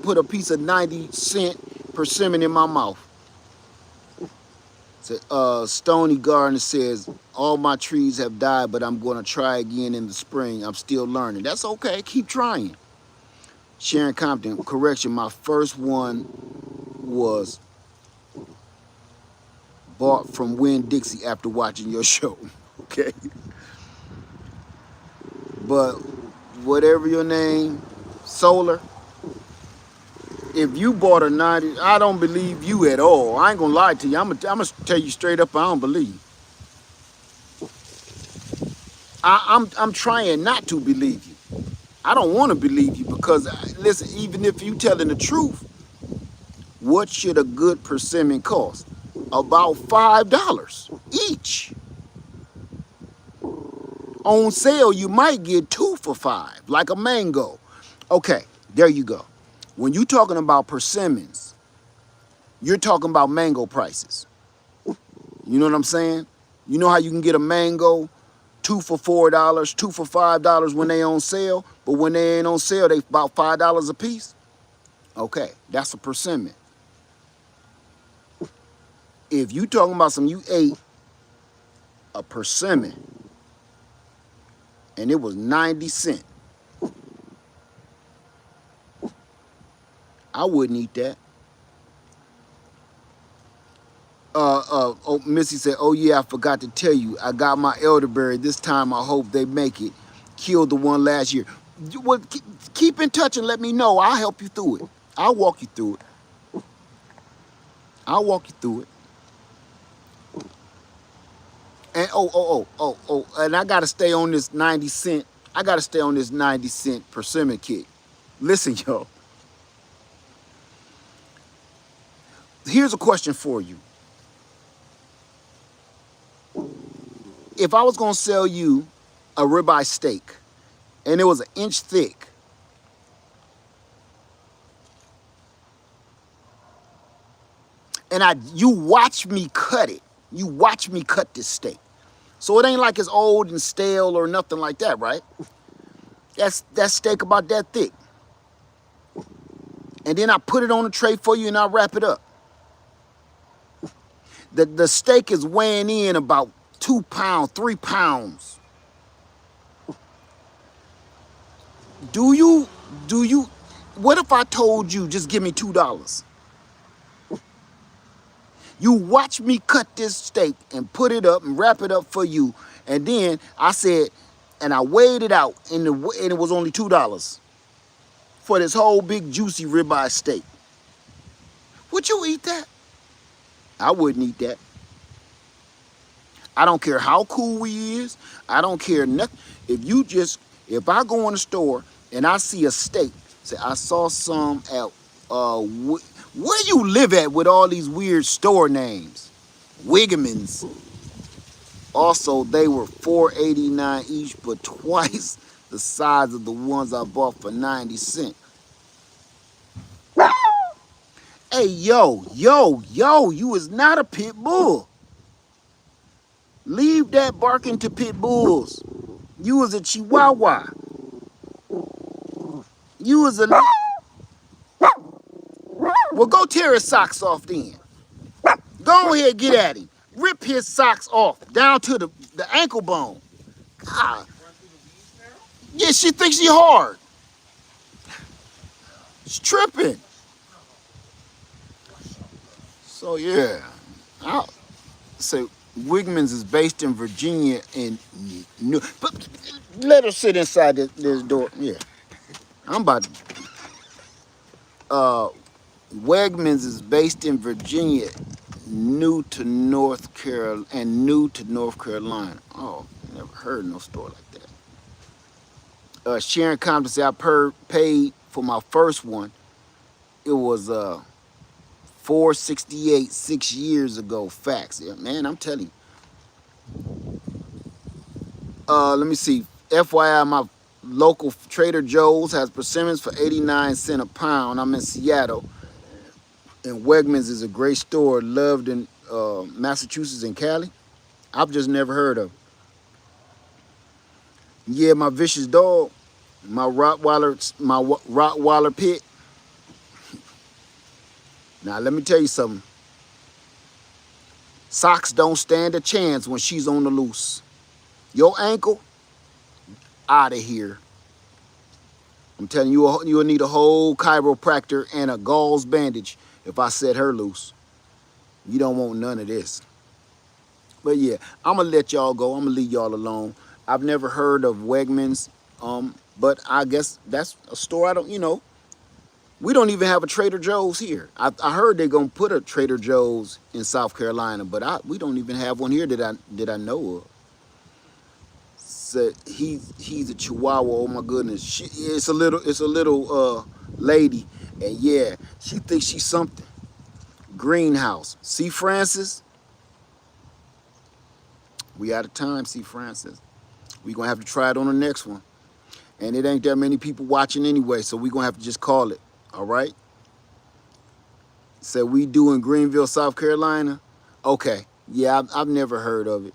put a piece of 90-cent persimmon in my mouth. So, Stony Garden says, all my trees have died, but I'm going to try again in the spring. I'm still learning. That's okay. Keep trying. Sharon Compton, correction, my first one was bought from Winn Dixie after watching your show. Okay? But whatever your name, Solar, if you bought a 90, I don't believe you at all. I ain't gonna lie to you. I'm gonna tell you straight up, I don't believe. I'm trying not to believe you. I don't want to believe you because, listen, even if you telling the truth, what should a good persimmon cost? About $5 each. On sale, you might get 2 for $5, like a mango. Okay, there you go. When you're talking about persimmons, you're talking about mango prices. You know what I'm saying? You know how you can get a mango 2 for $4, 2 for $5 when they on sale, but when they ain't on sale, they about $5 a piece? Okay, that's a persimmon. If you talking about you ate a persimmon and it was 90 cents, I wouldn't eat that. Missy said, oh yeah, I forgot to tell you. I got my elderberry. This time I hope they make it. Killed the one last year. Well, keep in touch and let me know. I'll help you through it. I'll walk you through it. I'll walk you through it. And and I gotta stay on this 90 cent. I gotta stay on this 90-cent persimmon kick. Listen, y'all. Here's a question for you. If I was gonna sell you a ribeye steak and it was an inch thick, and you watch me cut it, you watch me cut this steak. So it ain't like it's old and stale or nothing like that, right? That steak about that thick. And then I put it on a tray for you and I wrap it up. The steak is weighing in about 2 pounds, 3 pounds. Do you, what if I told you just give me $2? You watch me cut this steak and put it up and wrap it up for you. And then I said, and I weighed it out and it was only $2 for this whole big juicy ribeye steak. Would you eat that? I wouldn't eat that. I don't care how cool we is. I don't care nothing. If I go in the store and I see a steak, say I saw some at where you live at with all these weird store names, Wigman's. Also, they were $4.89 each, but twice the size of the ones I bought for 90 cents. Hey, yo, you is not a pit bull. Leave that barking to pit bulls. You was a chihuahua. You was a... Well, go tear his socks off then. Go ahead, get at him. Rip his socks off, down to the ankle bone. God. Yeah, she thinks she hard. She's tripping. So, yeah. So, Wigman's is based in Virginia and but let her sit inside this door. Yeah. I'm about to... Wegmans is based in Virginia, new to North Carolina. Oh, never heard no store like that. Sharon Compton said I paid for my first one. It was $4.68 6 years ago. Facts, yeah, man. I'm telling you. Let me see. FYI, my local Trader Joe's has persimmons for 89 cents a pound. I'm in Seattle. And Wegmans is a great store, loved in Massachusetts and Cali. I've just never heard of it. Yeah, my vicious dog, my Rottweiler pit. Now, let me tell you something. Socks don't stand a chance when she's on the loose. Your ankle, out of here. I'm telling you, you'll need a whole chiropractor and a gauze bandage if I set her loose. You don't want none of this. But yeah, I'm going to let y'all go. I'm going to leave y'all alone. I've never heard of Wegmans, but I guess that's a store I don't, we don't even have a Trader Joe's here. I heard they're going to put a Trader Joe's in South Carolina, but we don't even have one here that I know of. So he's a Chihuahua. Oh my goodness, it's a little lady, and yeah, she thinks she's something. Greenhouse. See, Francis? We out of time, see, Francis. We're going to have to try it on the next one. And it ain't that many people watching anyway, so we're going to have to just call it. All right? So we do in Greenville, South Carolina? Okay. Yeah, I've never heard of it.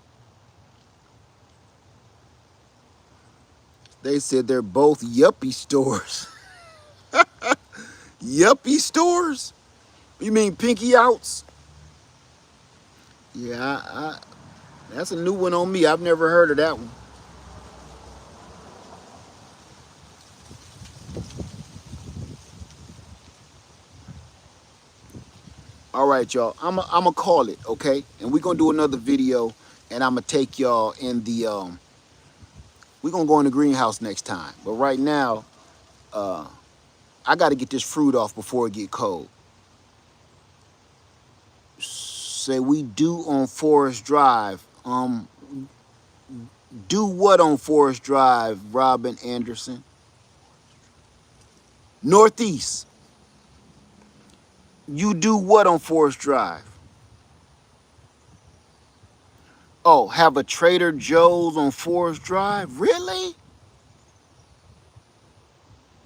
They said they're both yuppie stores. Yuppie stores? You mean pinky outs? Yeah, that's a new one on me. I've never heard of that one. All right, y'all. I'm call it, okay? And we're gonna do another video, and I'm gonna take y'all in the we're gonna go in the greenhouse next time. But right now, I got to get this fruit off before it get cold. Say we do on Forest Drive. Do what on Forest Drive, Robin Anderson? Northeast. You do what on Forest Drive? Oh, have a Trader Joe's on Forest Drive? Really?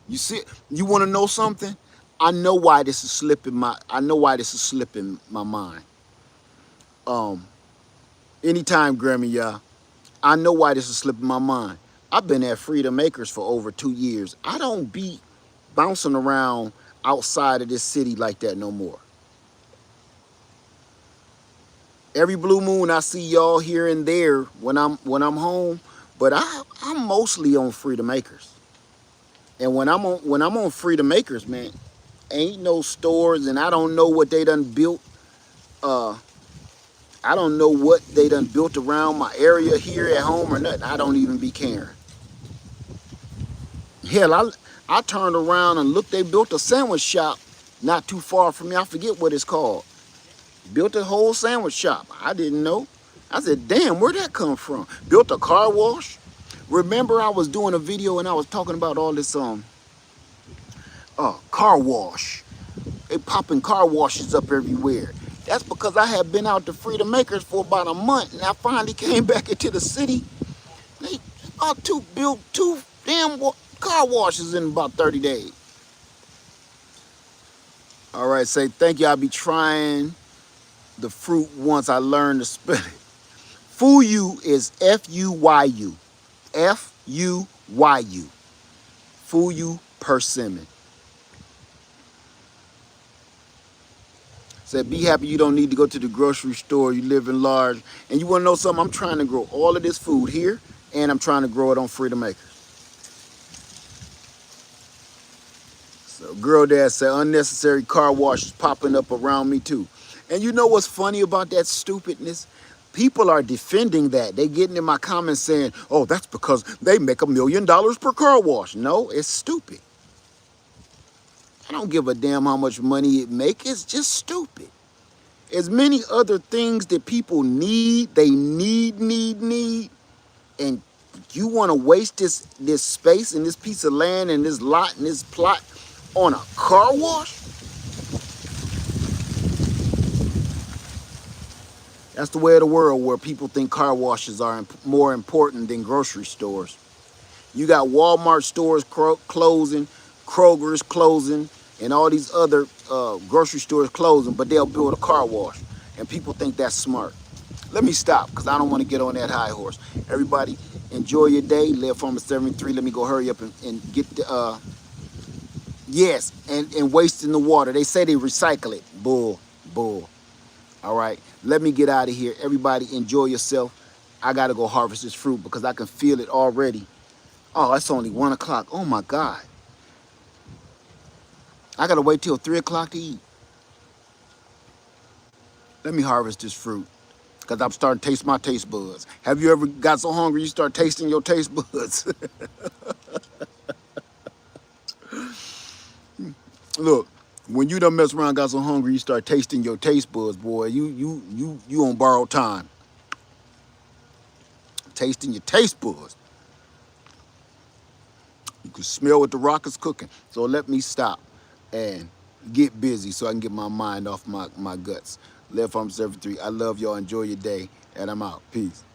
You see, you want to know something? I know why this is slipping my. I know why this is slipping my mind. Um, anytime, Grammy, y'all. I know why this is slipping my mind. I've been at Freedom Acres for over 2 years. I don't be bouncing around outside of this city like that no more. Every blue moon I see y'all here and there when I'm home, but I'm mostly on Freedom Acres. And when I'm on Freedom Acres, man, ain't no stores, and I don't know what they done built. Uh, I don't know what they done built around my area here at home or nothing. I don't even be caring. Hell, I turned around and looked. They built a sandwich shop not too far from me. I forget what it's called. Built a whole sandwich shop. I didn't know. I said, damn, where'd that come from? Built a car wash. Remember, I was doing a video and I was talking about all this car wash. They popping car washes up everywhere. That's because I had been out to Freedom Acres for about a month, and I finally came back into the city. They built two damn car washes in about 30 days. All right, say thank you. I'll be trying the fruit once I learn to spell it. Fuyu is F-U-Y-U. F-U-Y-U. Fuyu persimmon. Said, be happy you don't need to go to the grocery store. You live in large. And you want to know something? I'm trying to grow all of this food here, and I'm trying to grow it on Freedom Acres. So, girl dad said, unnecessary car washes popping up around me, too. And you know what's funny about that stupidness? People are defending that. They getting in my comments saying, oh, that's because they make $1 million per car wash. No, it's stupid. I don't give a damn how much money it make. It's just stupid. As many other things that people need, they need, and you want to waste this space and this piece of land and this lot and this plot on a car wash? That's the way of the world, where people think car washes are more important than grocery stores. You got Walmart stores closing, Kroger's closing, and all these other grocery stores closing, but they'll build a car wash. And people think that's smart. Let me stop, because I don't want to get on that high horse. Everybody, enjoy your day. Live Farmer 73. Let me go hurry up and get the, yes, and wasting the water. They say they recycle it. Bull. All right, let me get out of here. Everybody, enjoy yourself. I got to go harvest this fruit because I can feel it already. Oh, it's only 1 o'clock. Oh, my God. I got to wait till 3 o'clock to eat. Let me harvest this fruit because I'm starting to taste my taste buds. Have you ever got so hungry you start tasting your taste buds? Look, when you done mess around, got so hungry you start tasting your taste buds, boy, you on borrowed time. Tasting your taste buds. You can smell what the rock is cooking. So let me stop and get busy so I can get my mind off my guts. Left Farm 73. I love y'all. Enjoy your day. And I'm out. Peace.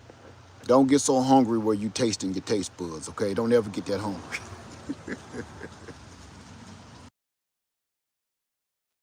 Don't get so hungry where you tasting your taste buds, okay? Don't ever get that hungry.